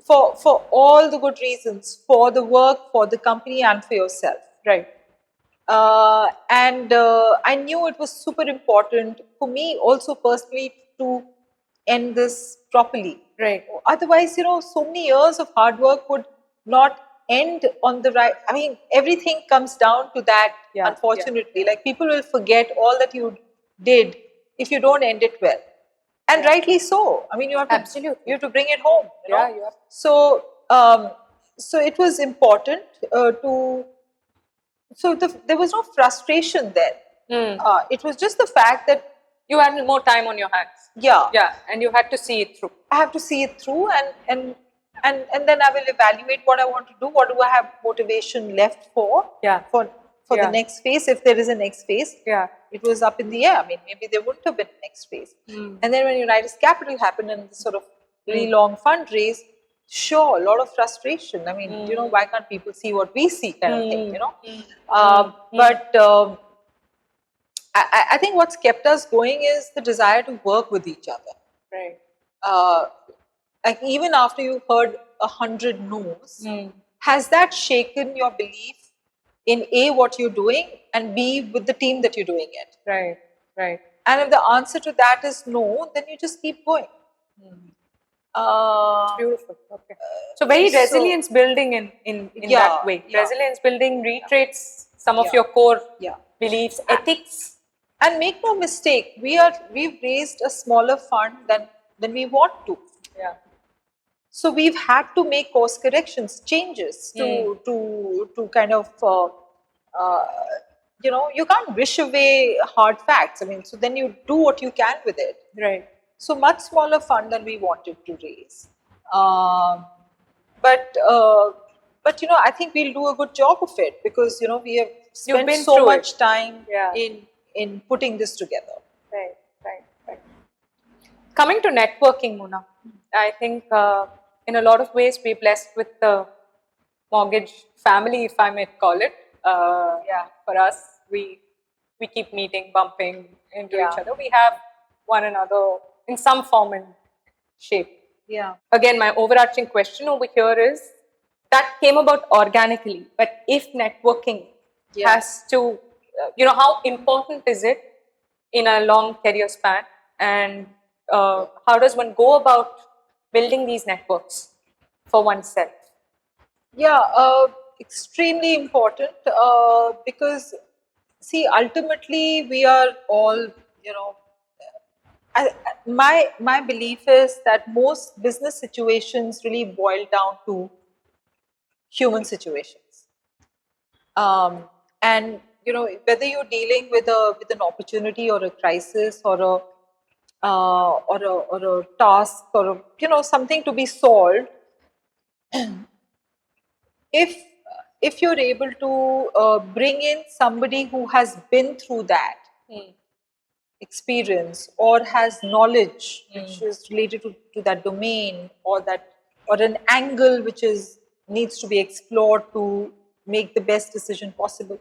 For all the good reasons, for the work, for the company, and for yourself. Right. And I knew it was super important for me also personally to end this properly. Right. Otherwise, so many years of hard work would not end on the right. I mean, everything comes down to that, unfortunately. Like people will forget all that you did if you don't end it well. And rightly so. I mean, you have to bring it home. You have. So so it was important there was no frustration there. It was just the fact that you had more time on your hands. Yeah, and you had to see it through. I have to see it through, and then I will evaluate what I want to do. What do I have motivation left for? For the next phase, if there is a next phase. It was up in the air. I mean, maybe there wouldn't have been a next phase. And then when United Capital happened and the sort of really long fundraise, sure, a lot of frustration. I mean, why can't people see what we see, kind of thing, But I think what's kept us going is the desire to work with each other. Right. Like even after you've heard 100 no's, has that shaken your belief in A, what you're doing, and B, with the team that you're doing it? Right, right. And if the answer to that is no, then you just keep going. Beautiful. Okay. So very resilience building in that way. Resilience building retrates some of your core beliefs, ethics. And make no mistake, we've raised a smaller fund than we want to. So we've had to make course corrections, changes to kind of you can't wish away hard facts. I mean, so then you do what you can with it. Right. So much smaller fund than we wanted to raise. But I think we'll do a good job of it because we have spent so much time in putting this together. Right. Coming to networking, Mona, I think in a lot of ways we're blessed with the mortgage family, if I may call it. For us, we keep meeting, bumping into each other. We have one another in some form and shape. Again, my overarching question over here is that came about organically, but if networking has to, how important is it in a long career span, and how does one go about building these networks for oneself? Extremely important because see, ultimately we are all, my belief is that most business situations really boil down to human situations, and whether you're dealing with an opportunity or a crisis or a task or something to be solved, if you're able to bring in somebody who has been through that experience or has knowledge which is related to that domain or an angle which needs to be explored to make the best decision possible,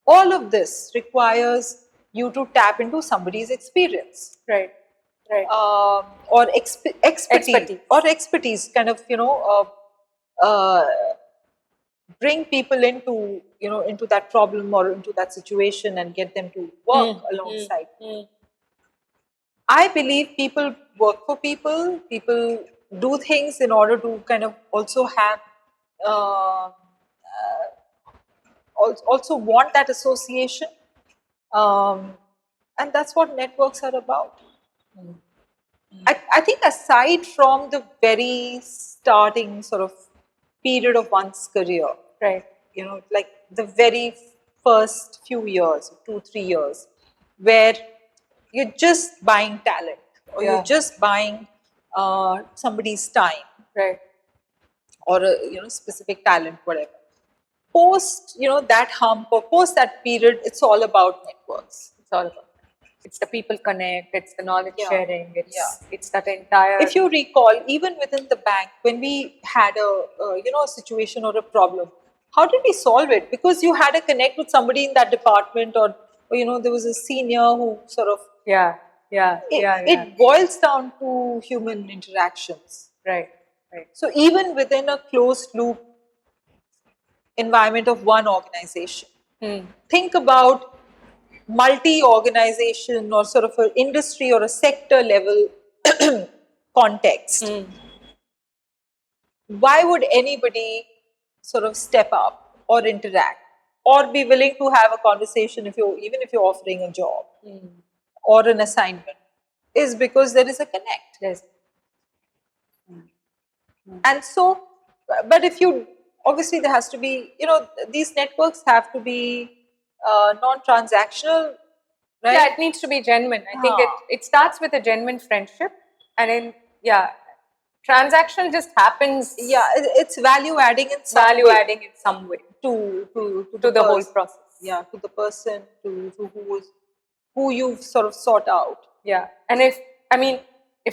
all of this requires you to tap into somebody's experience, right, or expertise, kind of bring people into that problem or into that situation and get them to work alongside. I believe people work for people. People do things in order to kind of also have also want that association, and that's what networks are about. I think aside from the very starting sort of period of one's career, right, like the very first few years, 2-3 years, where you're just buying talent or you're just buying somebody's time, right, or a specific talent, whatever. Post that hump or post that period, it's all about networks. It's the people connect, it's the knowledge sharing, it's that entire. If you recall, even within the bank, when we had a situation or a problem, how did we solve it? Because you had a connect with somebody in that department, or there was a senior who sort of it boils down to human interactions, right. So even within a closed loop environment of one organization, think about multi-organization or sort of an industry or a sector level context. Why would anybody sort of step up or interact or be willing to have a conversation even if you're offering a job or an assignment? Is because there is a connect. Yes. And so, but if you obviously there has to be, these networks have to be non-transactional, right? Yeah, it needs to be genuine. I think it starts with a genuine friendship, and then transactional just happens. Yeah, it's value adding in some Value way adding in some way to the whole process. Yeah, to the person, to who you've sort of sought out. Yeah, and if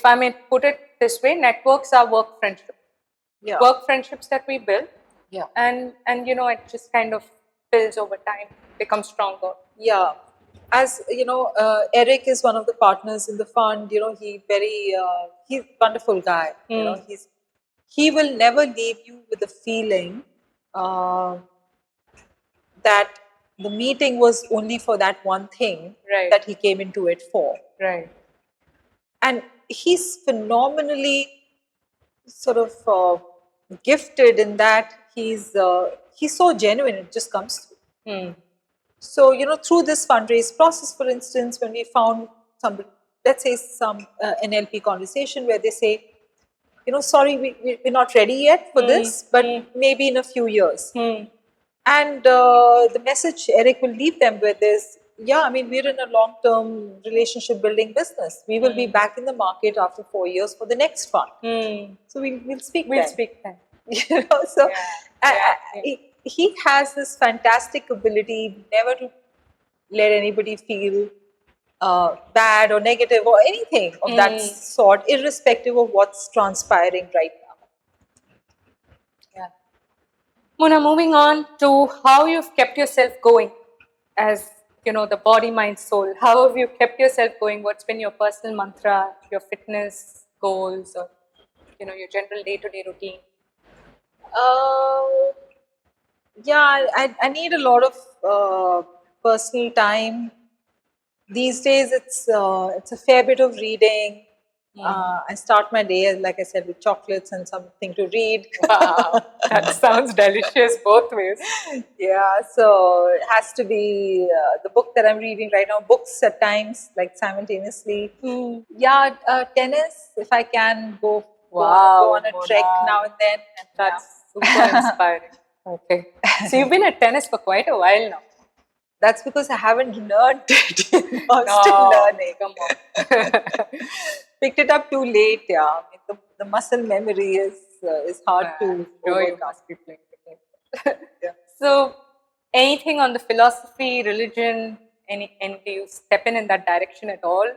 I may put it this way, networks are work friendships. Yeah. Work friendships that we build. Yeah. And it just kind of builds over time, becomes stronger. Yeah. As Eric is one of the partners in the fund. He's a wonderful guy. He will never leave you with the feeling that the meeting was only for that one thing that he came into it for. Right. And he's phenomenally sort of gifted in that he's so genuine, it just comes through. So, through this fundraise process, for instance, when we found some, let's say some NLP conversation where they say, sorry, we're not ready yet for this, but maybe in a few years. And the message Eric will leave them with is, we're in a long-term relationship building business. We will be back in the market after 4 years for the next fund. So we'll speak then. We'll speak then. So he has this fantastic ability never to let anybody feel bad or negative or anything of that sort, irrespective of what's transpiring right now. Yeah. Mona, moving on to how you've kept yourself going as, the body, mind, soul. How have you kept yourself going? What's been your personal mantra, your fitness goals, or, your general day-to-day routine? I need a lot of personal time. These days, it's a fair bit of reading. I start my day, like I said, with chocolates and something to read. Wow, that sounds delicious both ways. Yeah, so it has to be the book that I'm reading right now, books at times, like simultaneously. Yeah, tennis, if I can go on a trek now and then. That's super inspiring. Okay. So you've been at tennis for quite a while now. That's because I haven't learned it. I'm still learning. Come on. Picked it up too late, yeah. I mean, the muscle memory is hard to overcome. Yeah. So, anything on the philosophy, religion, any do you step in that direction at all?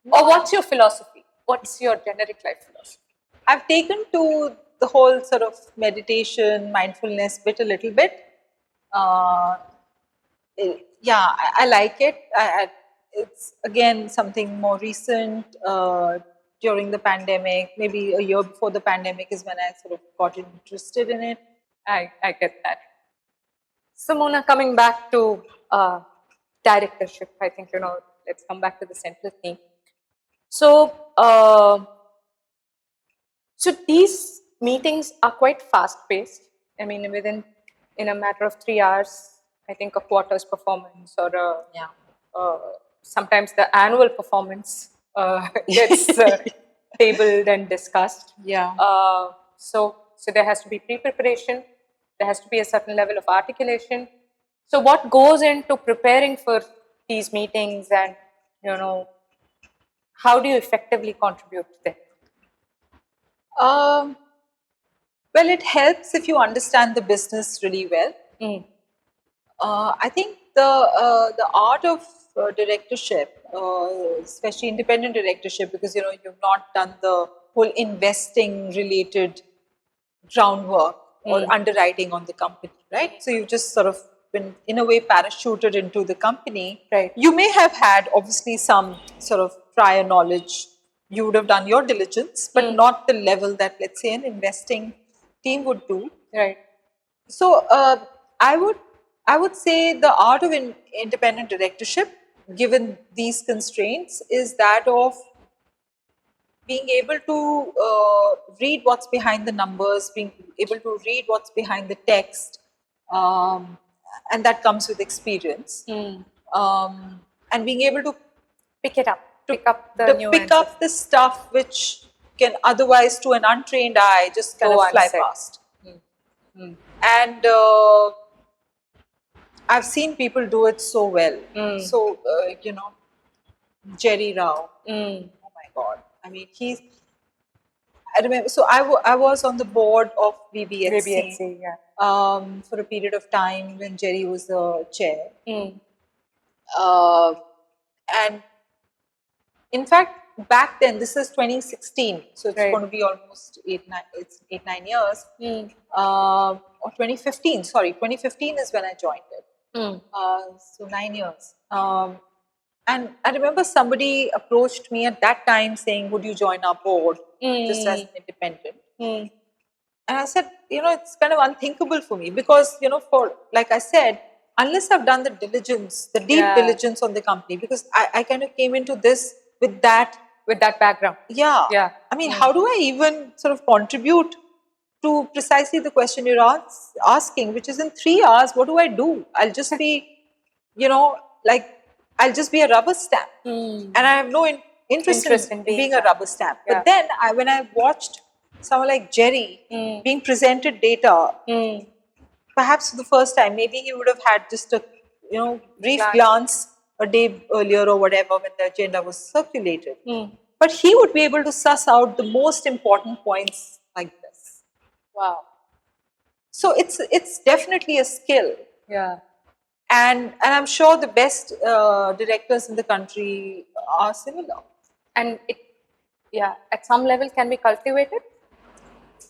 No. Or what's your philosophy? What's your generic life philosophy? I've taken to the whole sort of meditation, mindfulness bit a little bit. I like it. It's again something more recent. During the pandemic, maybe a year before the pandemic is when I sort of got interested in it. I get that. So Mona, coming back to directorship, I think, let's come back to the central theme. So, so these meetings are quite fast-paced. I mean, in a matter of 3 hours, I think a quarter's performance or sometimes the annual performance gets tabled and discussed. Yeah. So there has to be pre-preparation. There has to be a certain level of articulation. So what goes into preparing for these meetings, and how do you effectively contribute to them? Well, it helps if you understand the business really well. I think the art of directorship, especially independent directorship, because you've not done the whole investing related groundwork or underwriting on the company, right? So you've just sort of been in a way parachuted into the company. Right. You may have had obviously some sort of prior knowledge. You would have done your diligence, but not the level that, let's say, an investing team would do. Right. So I would say the art of independent directorship, given these constraints, is that of being able to read what's behind the numbers, being able to read what's behind the text, and that comes with experience. And being able to pick up the stuff which can otherwise, to an untrained eye, just kind of fly past. And I've seen people do it so well. So, Jerry Rao. Oh my God. I mean, I remember, so I was on the board of VBHC, for a period of time when Jerry was the chair. And in fact, back then, this is 2016, so it's going to be almost 8-9 years. Or 2015, sorry, 2015 is when I joined it. So 9 years. And I remember somebody approached me at that time saying, would you join our board just as an independent? And I said, it's kind of unthinkable for me because, for, like I said, unless I've done the diligence, the deep diligence on the company, because I kind of came into this with that background. Yeah. I mean, how do I even sort of contribute to precisely the question you're asking, which is in 3 hours, what do I do? I'll just be, I'll just be a rubber stamp. And I have no interest in being a rubber stamp. But then when I watched someone like Jerry being presented data, perhaps for the first time, maybe he would have had just a brief glance a day earlier or whatever when the agenda was circulated. But he would be able to suss out the most important points like this. Wow. So it's definitely a skill. Yeah. And I'm sure the best directors in the country are similar. And it, at some level can be cultivated?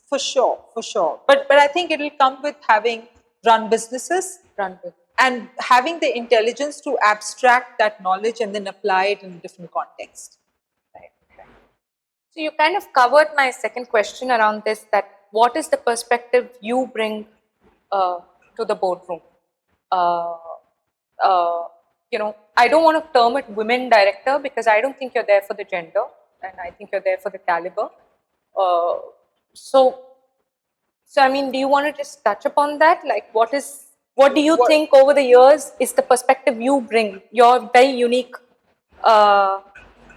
For sure. But I think it will come with having run businesses. And having the intelligence to abstract that knowledge and then apply it in a different context. Right. So you kind of covered my second question around this, that what is the perspective you bring to the boardroom? I don't want to term it women director because I don't think you're there for the gender, and I think you're there for the caliber. So I mean, do you want to just touch upon that? Like, what do you think over the years is the perspective you bring, your very unique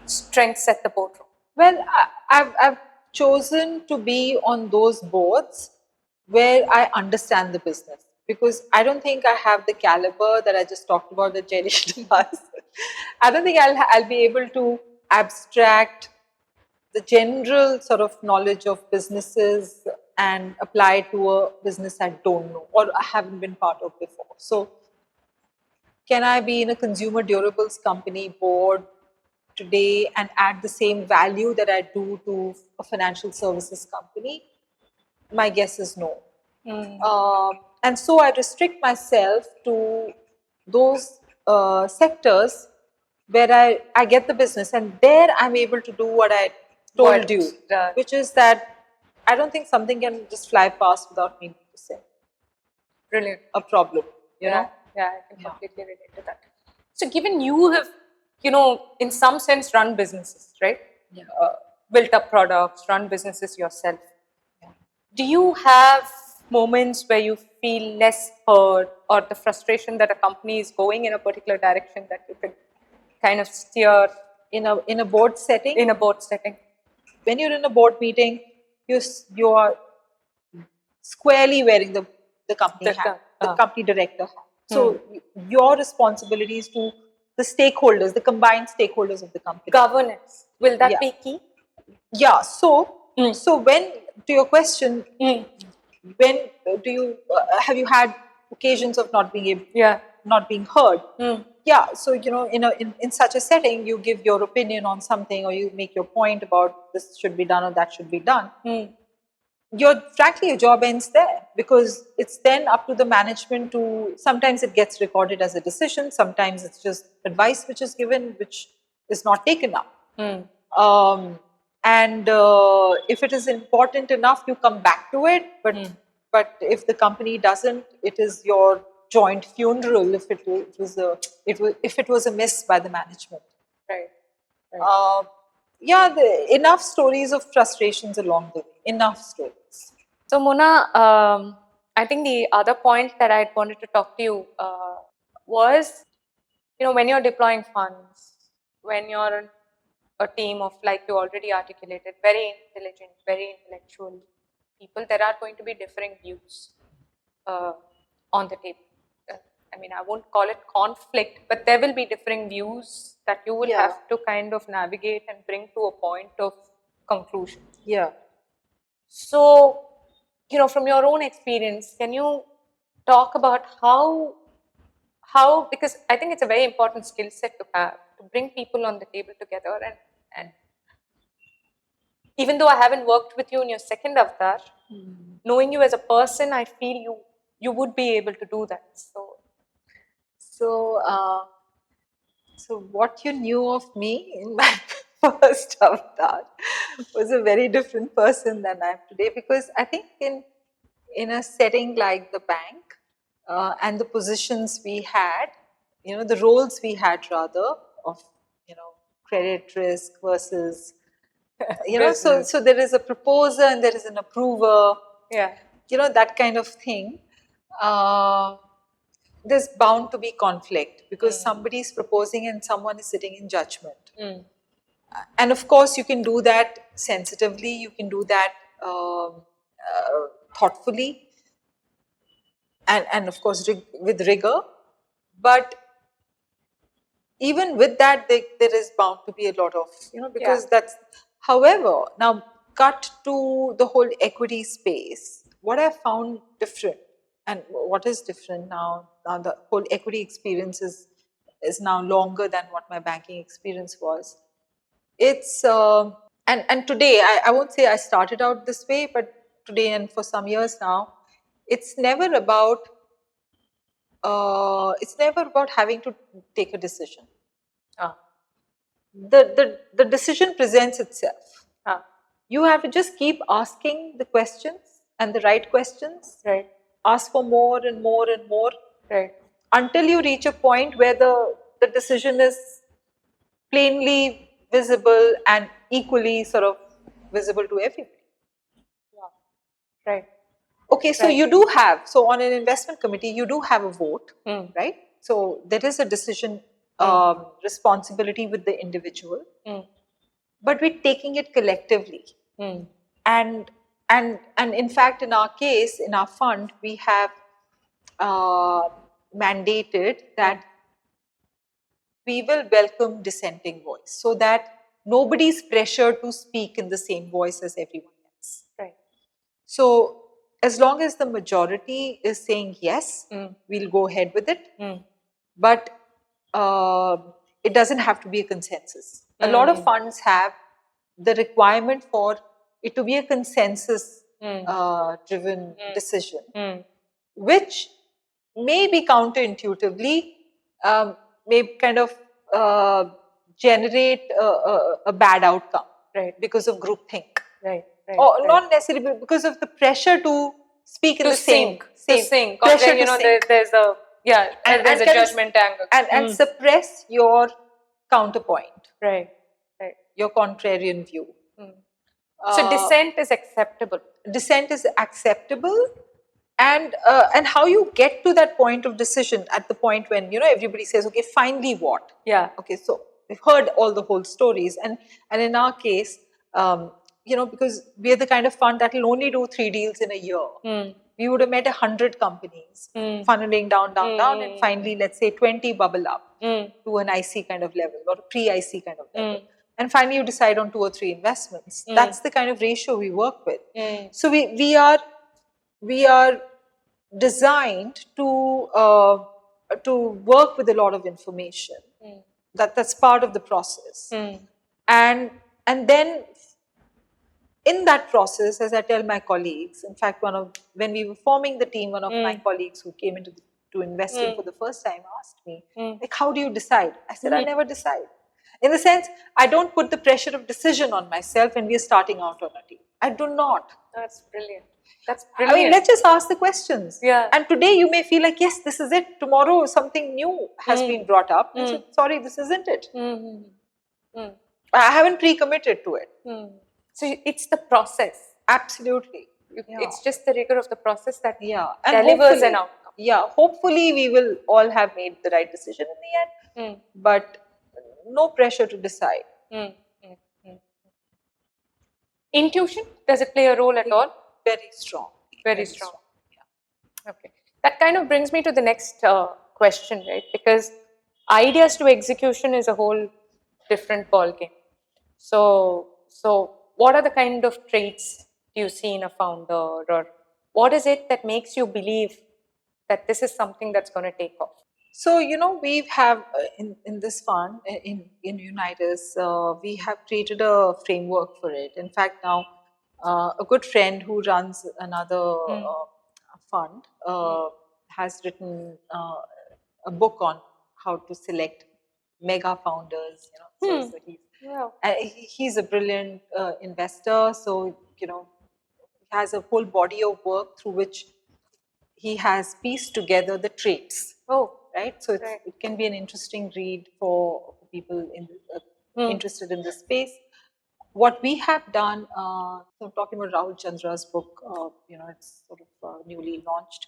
strengths at the boardroom? Well, I've chosen to be on those boards where I understand the business, because I don't think I have the caliber that I just talked about that Jerry does. I don't think I'll be able to abstract the general sort of knowledge of businesses and apply it to a business I don't know or I haven't been part of before. So, can I be in a consumer durables company board today and add the same value that I do to a financial services company? My guess is no. And so I restrict myself to those sectors where I get the business, and there I'm able to do what I told you, which is that I don't think something can just fly past without me noticing. Brilliant. A problem, you know? Yeah, I can completely relate to that. So given you have, in some sense run businesses, right? Yeah. Built up products, run businesses yourself. Yeah. Do you have moments where you feel less heard, or the frustration that a company is going in a particular direction that you can kind of steer in a board setting? In a board setting. When you're in a board meeting, you are squarely wearing the company hat, the company director hat. So your responsibility is to the stakeholders, the combined stakeholders of the company. Governance, will that be key? Yeah. So when, to your question, when do you have you had occasions of not being not being heard? Yeah. So in such a setting, you give your opinion on something, or you make your point about this should be done or that should be done. Frankly, your job ends there, because it's then up to the management to, sometimes it gets recorded as a decision, sometimes it's just advice which is given, which is not taken up. And if it is important enough, you come back to it, but if the company doesn't, it is your joint funeral if it was a miss by the management. Right. Enough stories of frustrations along the way. Enough stories. So Mona, I think the other point that I wanted to talk to you was, when you're deploying funds, when you're a team of, like you already articulated, very intelligent, very intellectual people, there are going to be differing views. on the table. I mean, I won't call it conflict, but there will be differing views that you will have to kind of navigate and bring to a point of conclusion. Yeah. So, from your own experience, can you talk about how, because I think it's a very important skill set to have, to bring people on the table together, and even though I haven't worked with you in your second avatar, knowing you as a person, I feel you would be able to do that. So what you knew of me in my first avatar was a very different person than I am today, because I think in a setting like the bank and the positions we had, the roles we had rather of credit risk versus so there is a proposer and there is an approver, that kind of thing. There's bound to be conflict because somebody is proposing and someone is sitting in judgment. And of course, you can do that sensitively, you can do that thoughtfully, and of course with rigor. But even with that, there is bound to be a lot of, because that's, however, now cut to the whole equity space, what I found different, and what is different now the whole equity experience is now longer than what my banking experience was. It's and today I won't say I started out this way, but today and for some years now, it's never about having to take a decision. The decision presents itself. You have to just keep asking the questions and the right questions. Right. Ask for more and more and more. Right. Until you reach a point where the decision is plainly visible and equally sort of visible to everybody. Right. Okay, so you do have, so on an investment committee, you do have a vote, right? So there is a decision responsibility with the individual, but we're taking it collectively. And in fact, in our case, in our fund, we have mandated that we will welcome dissenting voice, so that nobody's pressured to speak in the same voice as everyone else. Right. So as long as the majority is saying yes, we'll go ahead with it. But it doesn't have to be a consensus. A lot of funds have the requirement for it to be a consensus driven decision, which may be counterintuitively may kind of generate a bad outcome, right? Because of groupthink, right? Or not necessarily because of the pressure to speak in the same pressure to sync. There's a there's a judgment angle and suppress your counterpoint, right? Your contrarian view. So dissent is acceptable. Dissent is acceptable. And how you get to that point of decision, at the point when everybody says, okay, finally what? Okay, so we've heard all the whole stories, and in our case, because we're the kind of fund that will only do 3 deals in a year. We would have met 100 companies, funneling down, and finally, let's say 20 bubble up to an IC kind of level or a pre-IC kind of level. And finally, you decide on 2 or 3 investments. That's the kind of ratio we work with. So we are designed to work with a lot of information. That's part of the process. And then in that process, as I tell my colleagues, in fact, when we were forming the team, one of my colleagues who came into investing for the first time asked me, like, how do you decide? I said, I never decide. In the sense, I don't put the pressure of decision on myself when we are starting out on a team. I do not. That's brilliant. That's brilliant. I mean, let's just ask the questions. Yeah. And today you may feel like, yes, this is it. Tomorrow something new has been brought up. And so, sorry, this isn't it. I haven't pre-committed to it. So it's the process. Absolutely. It's just the rigor of the process that and delivers an outcome. Yeah, hopefully we will all have made the right decision in the end. But no pressure to decide. Intuition, does it play a role at all? Very strong. Very strong. Yeah. Okay. that kind of brings me to the next question, right? Because ideas to execution is a whole different ballgame. So what are the kind of traits you see in a founder, or what is it that makes you believe that this is something that's going to take off? So, we have in this fund, in Unitas, we have created a framework for it. In fact, now a good friend who runs another fund has written a book on how to select mega founders. So he's a brilliant investor. So, he has a whole body of work through which he has pieced together the traits. Oh, right. So it can be an interesting read for people interested in this space. What we have done, so talking about Rahul Chandra's book, it's sort of newly launched.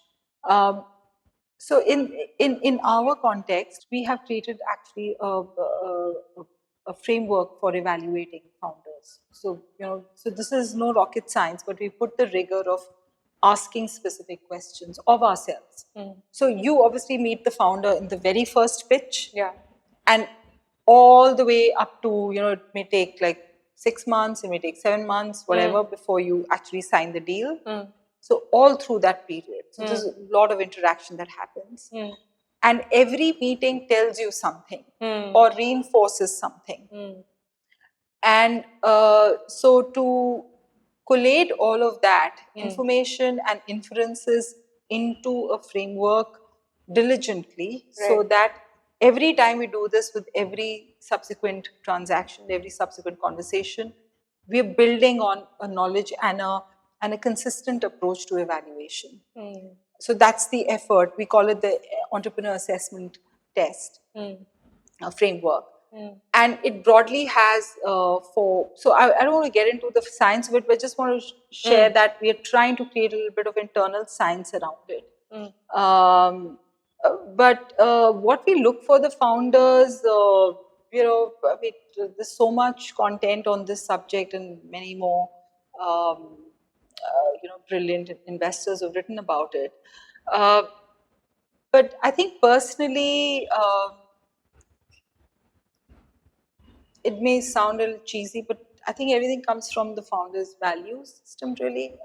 So in our context, we have created actually a framework for evaluating founders. So so this is no rocket science, but we put the rigor of asking specific questions of ourselves. So you obviously meet the founder in the very first pitch, and all the way up to it may take like 6 months, it may take 7 months, whatever, before you actually sign the deal. So all through that period, so there's a lot of interaction that happens, and every meeting tells you something or reinforces something. And so to collate all of that information and inferences into a framework diligently, so that every time we do this with every subsequent transaction, every subsequent conversation, we're building on a knowledge and a consistent approach to evaluation. So that's the effort. We call it the entrepreneur assessment test framework. And it broadly has so I don't want to get into the science of it, but I just want to share that we are trying to create a little bit of internal science around it. But what we look for the founders, there's so much content on this subject and many more, brilliant investors have written about it. But I think personally, it may sound a little cheesy, but I think everything comes from the founder's value system, really,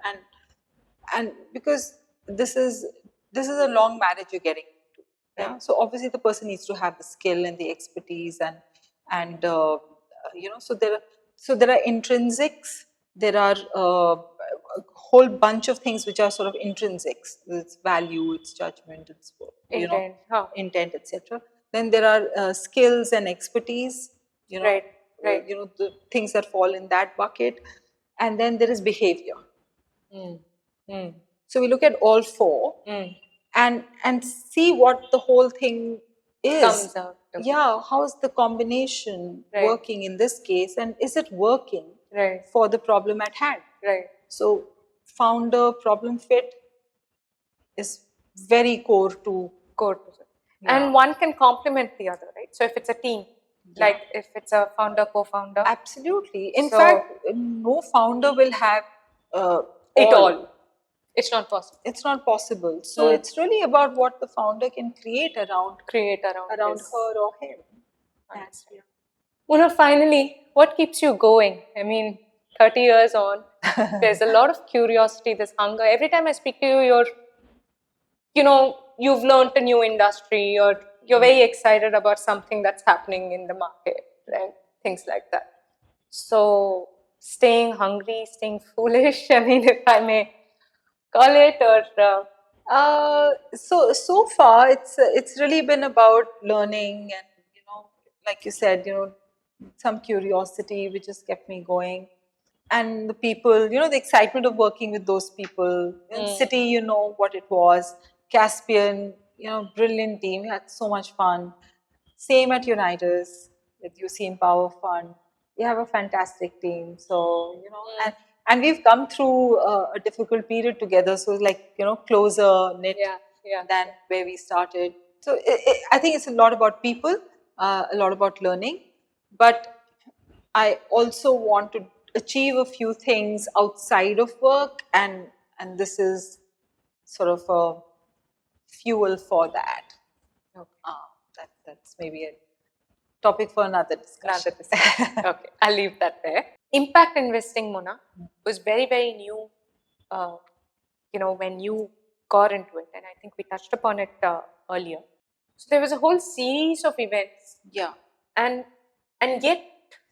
and because this is a long marriage you're getting into. Yeah. So obviously the person needs to have the skill and the expertise, and so there are intrinsics. There are a whole bunch of things which are sort of intrinsics. It's value, it's judgment, it's intent, etc. Then there are skills and expertise. The things that fall in that bucket, and then there is behavior. So we look at all four and see what the whole thing is. Comes out. How is the combination working in this case, and is it working for the problem at hand? So founder problem fit is very core to it. And one can complement the other, right? So if it's a team, like if it's a founder, co-founder. Absolutely. In fact, no founder will have it all. It's not possible. It's not possible. So it's really about what the founder can create around her or him. Mona, finally, what keeps you going? I mean, 30 years on, there's a lot of curiosity, there's hunger. Every time I speak to you, you've learned a new industry, or you're very excited about something that's happening in the market, and things like that. So staying hungry, staying foolish, I mean, if I may call it, or so far it's really been about learning, and like you said, some curiosity which has kept me going, and the people, the excitement of working with those people. In Citi, what it was. Caspian, brilliant team. We had so much fun. Same at Unitas with UC Empower Fund. We have a fantastic team. So, and we've come through a difficult period together. So, like, closer knit than where we started. So, I think it's a lot about people, a lot about learning. But I also want to achieve a few things outside of work, and this is sort of a fuel for that. That's maybe a topic for another discussion. Okay, I'll leave that there. Impact investing, Mona, was very, very new, when you got into it. And I think we touched upon it earlier. So there was a whole series of events. Yeah. And yet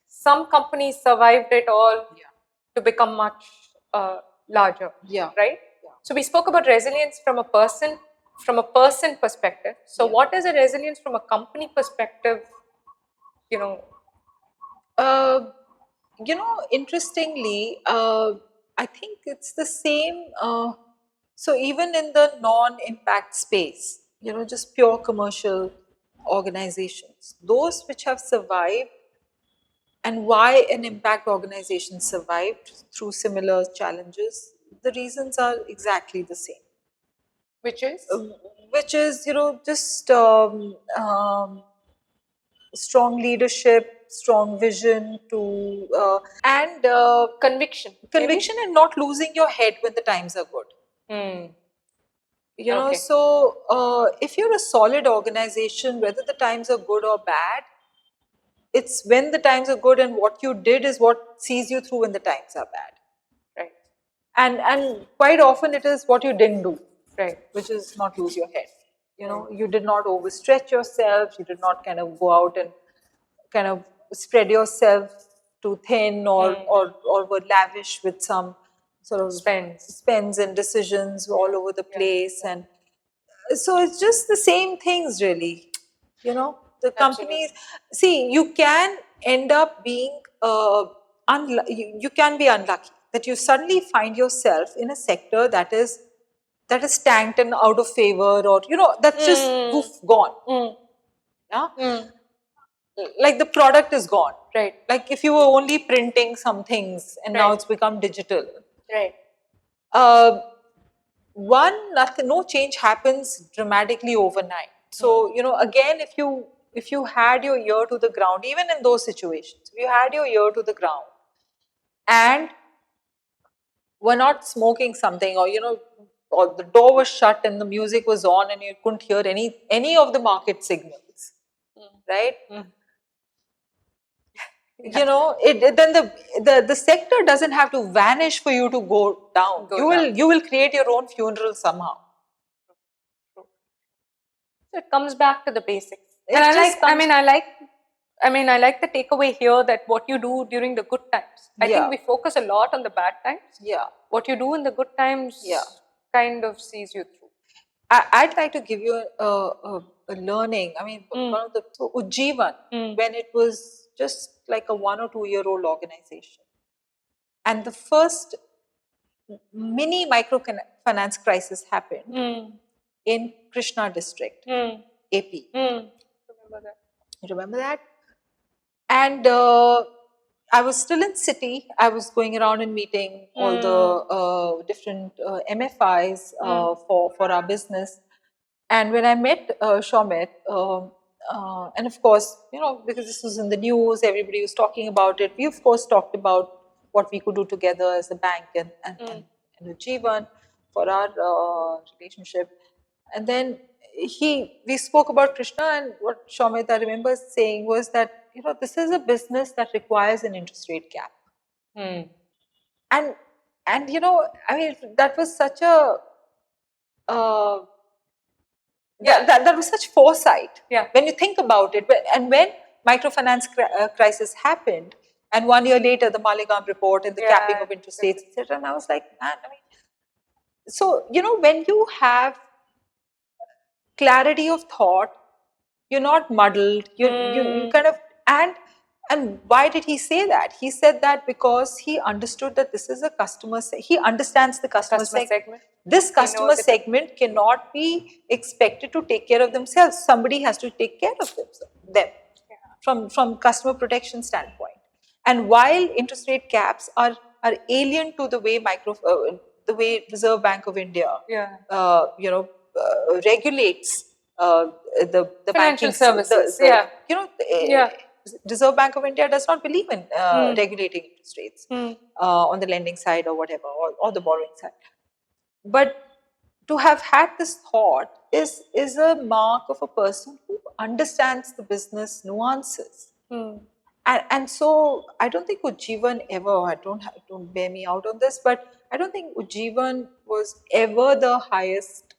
some companies survived it all to become much larger. Yeah. Right? Yeah. So we spoke about resilience from a person perspective. So what is a resilience from a company perspective? Interestingly, I think it's the same. So even in the non-impact space, just pure commercial organizations, those which have survived, and why an impact organization survived through similar challenges, the reasons are exactly the same. Which is? Just strong leadership, strong vision and conviction maybe? And not losing your head when the times are good. So if you're a solid organization, whether the times are good or bad, it's when the times are good and what you did is what sees you through when the times are bad. Right. And quite often it is what you didn't do, right, which is not lose your head. You did not overstretch yourself, you did not kind of go out and kind of spread yourself too thin or were lavish with some sort of spends and decisions all over the place. And so it's just the same things really. The companies, see, you can end up being, you can be unlucky that you suddenly find yourself in a sector that is tanked and out of favor, or that's just woof, gone. Yeah. Like the product is gone. Right. Like if you were only printing some things and now it's become digital. Right. No change happens dramatically overnight. So, again, if you had your ear to the ground, even in those situations, if you had your ear to the ground and were not smoking something, or the door was shut and the music was on and you couldn't hear any of the market signals, right? Then the sector doesn't have to vanish for you to go down. You will create your own funeral somehow. So it comes back to the basics. And I like the takeaway here that what you do during the good times. I think we focus a lot on the bad times. Yeah. What you do in the good times kind of sees you through. I'd like to give you a learning. One of the Ujjivan, when it was just like a 1 or 2 year old organization, and the first mini microfinance crisis happened in Krishna district, AP. Remember that? And I was still in city. I was going around and meeting all the different MFIs for our business. And when I met Shomit, and of course, because this was in the news, everybody was talking about it. We of course talked about what we could do together as a bank and Ujjivan for our relationship. And then we spoke about Krishna, and what Shomit, I remember saying was that, this is a business that requires an interest rate cap. And that was such a that was such foresight. When you think about it, and when microfinance crisis happened, and 1 year later the Maligram report and the capping of interest rates, etc., and I was like, man, so when you have clarity of thought, you're not muddled. You kind of and why did he say that? He said that because he understood that this is a customer. He understands the customer segment. This customer segment cannot be expected to take care of themselves. Somebody has to take care of them from customer protection standpoint. And while interest rate caps are alien to the way the way Reserve Bank of India regulates the financial banking services. Reserve Bank of India does not believe in regulating interest rates on the lending side or whatever, or the borrowing side. But to have had this thought is a mark of a person who understands the business nuances. And so I don't think Ujjivan ever, don't bear me out on this, but I don't think Ujjivan was ever the highest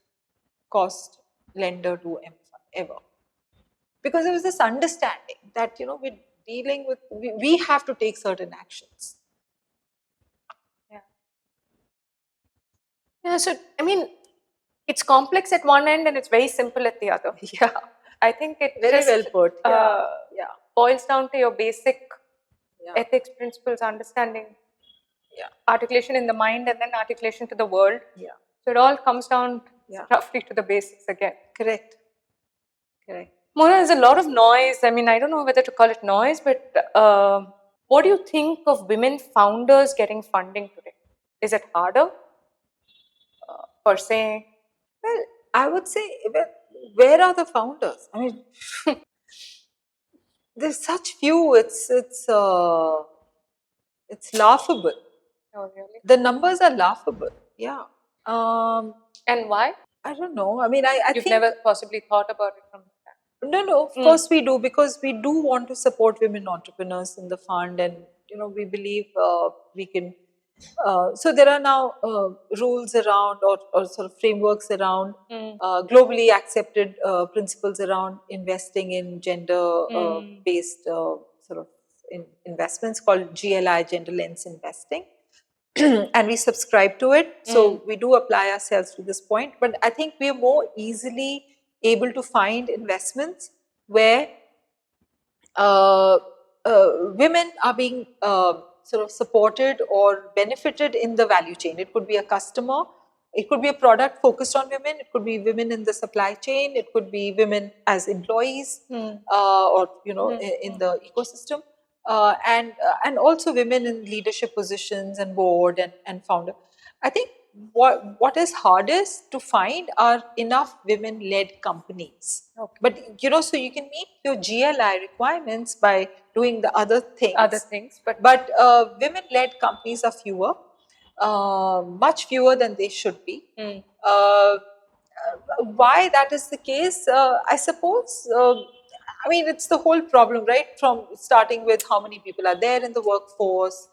cost lender to M-Fund, ever. Because there was this understanding that, we're dealing with, we have to take certain actions. Yeah, so I mean, it's complex at one end and it's very simple at the other. Yeah. I think it Very just well put. Yeah. boils down to your basic Yeah. ethics, principles, understanding, Yeah. articulation in the mind, and then articulation to the world. Yeah. So it all comes down Yeah. roughly to the basics again. Correct. Mona, there's a lot of noise. I mean, I don't know whether to call it noise, but what do you think of women founders getting funding today? Is it harder per se? Well, I would say, where are the founders? I mean, there's such few. It's laughable. Oh, really? The numbers are laughable. Yeah. And why? I don't know. I mean, I You've think never possibly thought about it from that. no. Of course we do, because we do want to support women entrepreneurs in the fund, and we believe we can. So there are now rules around, or sort of frameworks around globally accepted principles around investing in gender based sort of investments called GLI, gender lens investing. And we subscribe to it. So we do apply ourselves to this point. But I think we are more easily able to find investments where women are being sort of supported or benefited in the value chain. It could be a customer, it could be a product focused on women, it could be women in the supply chain, it could be women as employees or in the ecosystem. And also women in leadership positions and board and founder. I think what is hardest to find are enough women-led companies. Okay. But so you can meet your GLI requirements by doing the other things. But Women-led companies are fewer, much fewer than they should be. Why that is the case? I suppose. I mean, it's the whole problem, right? From starting with how many people are there in the workforce,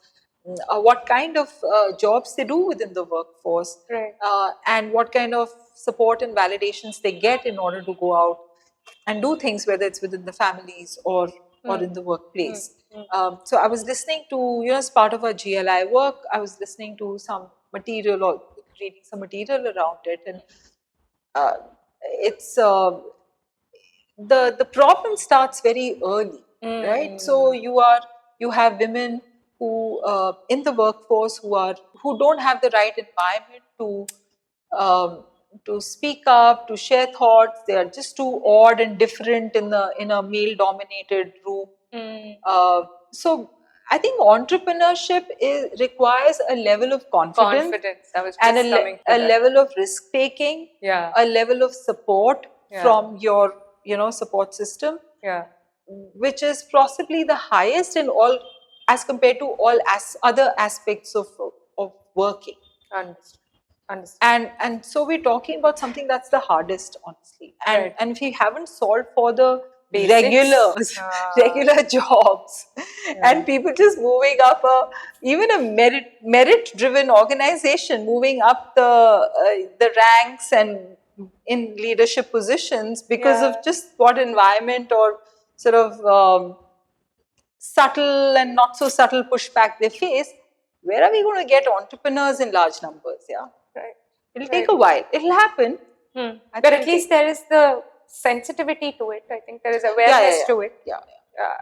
what kind of jobs they do within the workforce, Right. And what kind of support and validations they get in order to go out and do things, whether it's within the families or in the workplace. So I was listening to, as part of our GLI work, I was listening to some material or reading some material around it, and it's the problem starts very early, right? So you have women who in the workforce who don't have the right environment to speak up, to share thoughts. They are just too odd and different in a male-dominated room. So I think entrepreneurship requires a level of confidence. I was just And coming to a that. level of risk taking, Yeah. a level of support Yeah. from your support system, Yeah. which is possibly the highest in all, as compared to all other aspects of working. Understand. And so we're talking about something that's the hardest, honestly. Right. And if we haven't solved for the Basics. regular jobs, and people just moving up even a merit driven organization, moving up the ranks and in leadership positions because of just what environment or sort of subtle and not so subtle pushback they face. Where are we going to get entrepreneurs in large numbers? Yeah. Right. It'll take a while. It'll happen. But at least there is the sensitivity to it. I think there is awareness to it. Yeah.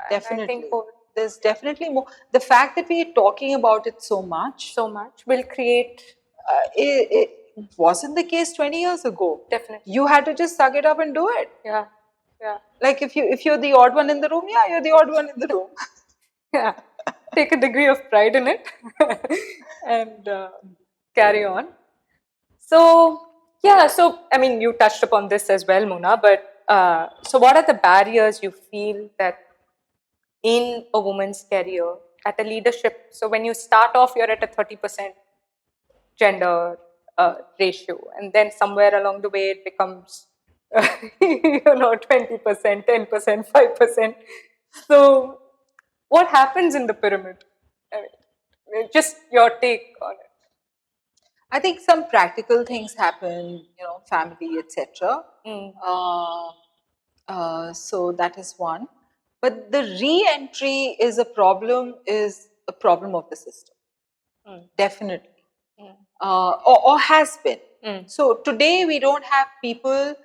Definitely. I think there's definitely more. The fact that we're talking about it so much will create. It wasn't the case 20 years ago. Definitely. You had to just suck it up and do it. Yeah. Like if you're the odd one in the room, you're the odd one in the room. Yeah. Take a degree of pride in it and carry on. So, I mean, you touched upon this as well, Mona, but so what are the barriers you feel that in a woman's career at a leadership? So when you start off, you're at a 30% gender ratio, and then somewhere along the way it becomes 20%, 10%, 5%. So what happens in the pyramid? I mean, just your take on it. I think some practical things happen, family, etc. So that is one. But the re-entry is a problem of the system. Definitely. Or has been. So today we don't have people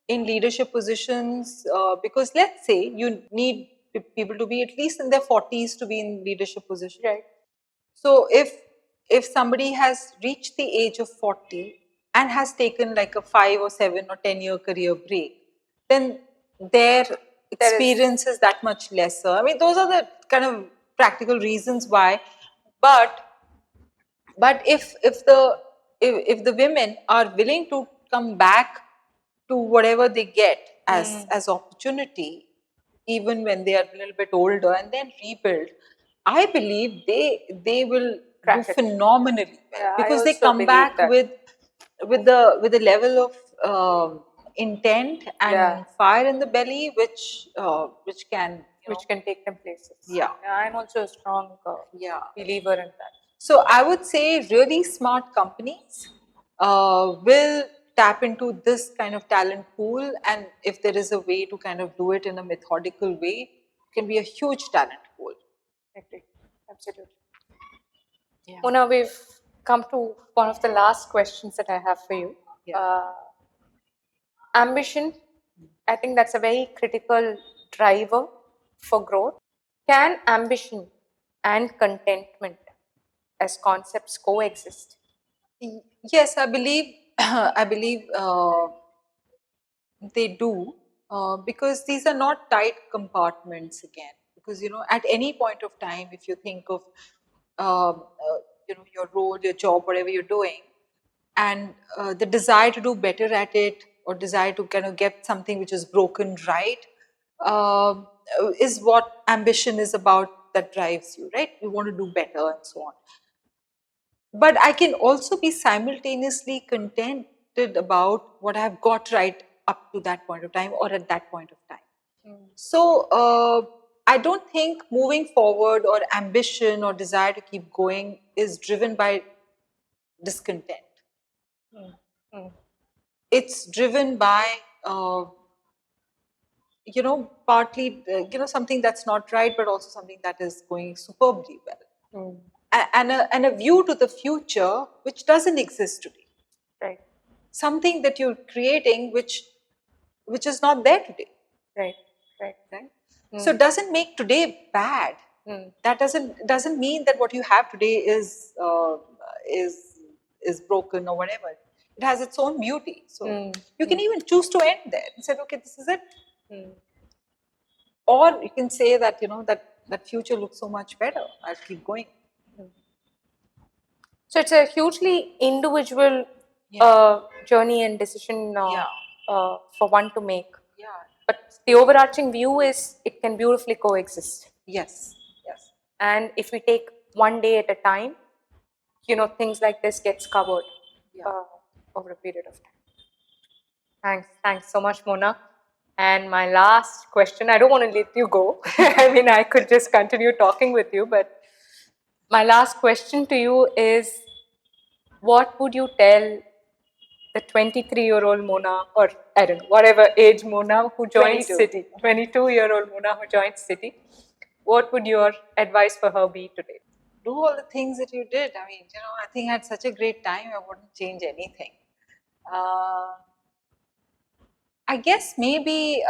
in leadership positions because let's say you need people to be at least in their 40s to be in leadership positions. Right. So if somebody has reached the age of 40 and has taken like a 5 or 7 or 10-year career break, then their experience is that much lesser. I mean, those are the kind of practical reasons why. But if the women are willing to come back to whatever they get as opportunity, even when they are a little bit older, and then rebuild, I believe they will do phenomenally well, because they come back with the level of intent and fire in the belly, which can take them places. Yeah, I'm also a strong believer in that. So I would say really smart companies will tap into this kind of talent pool, and if there is a way to kind of do it in a methodical way, it can be a huge talent pool. Agree. Absolutely. Yeah. Mona, we've come to one of the last questions that I have for you. Ambition, I think that's a very critical driver for growth. Can ambition and contentment as concepts coexist? Yes, I believe they do, because these are not tight compartments again. Because at any point of time, if you think of your role, your job, whatever you're doing, and the desire to do better at it, or desire to kind of get something which is broken right, is what ambition is about, that drives you, right? You want to do better and so on. But I can also be simultaneously contented about what I've got right up to that point of time, or at that point of time. So I don't think moving forward or ambition or desire to keep going is driven by discontent. It's driven by partly something that's not right, but also something that is going superbly well. And a view to the future which doesn't exist today. Right. Something that you're creating which is not there today. Right. So it doesn't make today bad. That doesn't mean that what you have today is broken or whatever. It has its own beauty. So you can even choose to end there and say, okay, this is it. Or you can say that that future looks so much better. I'll keep going. So it's a hugely individual journey and decision for one to make. Yeah. But the overarching view is it can beautifully coexist. Yes. And if we take one day at a time, things like this gets covered over a period of time. Thanks so much, Mona. And my last question, I don't want to let you go. I mean, I could just continue talking with you, but my last question to you is, what would you tell the 23-year-old Mona, or I don't know, whatever age Mona who joins Citi, 22-year-old Mona who joins Citi, what would your advice for her be today? Do all the things that you did. I mean, I think I had such a great time, I wouldn't change anything. I guess maybe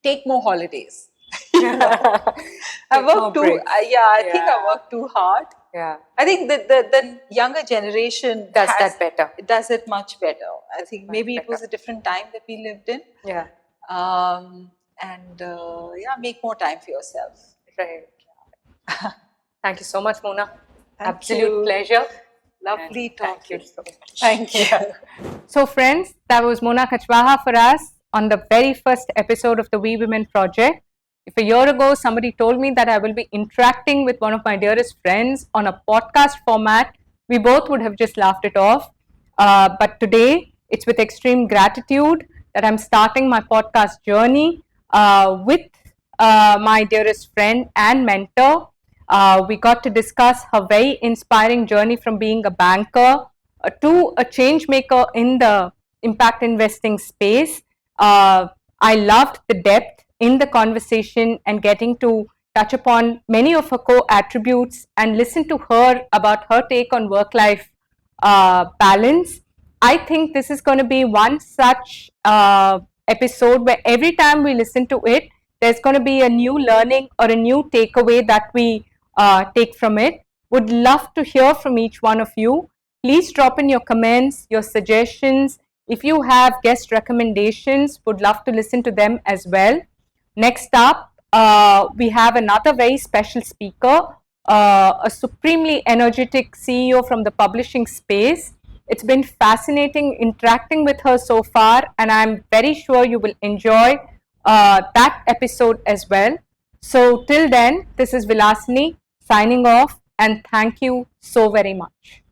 take more holidays. I worked I worked too hard. Yeah. I think the younger generation does that better. It does it much better. I think maybe it was a different time that we lived in. Yeah. Make more time for yourself. Right. Thank you so much, Mona. Absolute pleasure. Lovely talking. Thank you so much. Thank you. So friends, that was Mona Kachhwaha for us on the very first episode of the We Women Project. If a year ago somebody told me that I will be interacting with one of my dearest friends on a podcast format, we both would have just laughed it off. But today, it's with extreme gratitude that I'm starting my podcast journey with my dearest friend and mentor. We got to discuss her very inspiring journey from being a banker to a change maker in the impact investing space. I loved the depth in the conversation and getting to touch upon many of her core attributes and listen to her about her take on work-life balance. I think this is going to be one such episode where every time we listen to it, there's going to be a new learning or a new takeaway that we take from it. Would love to hear from each one of you. Please drop in your comments, your suggestions. If you have guest recommendations, would love to listen to them as well. Next up, we have another very special speaker, a supremely energetic CEO from the publishing space. It's been fascinating interacting with her so far, and I'm very sure you will enjoy that episode as well. So till then, this is Vilasini signing off, and thank you so very much.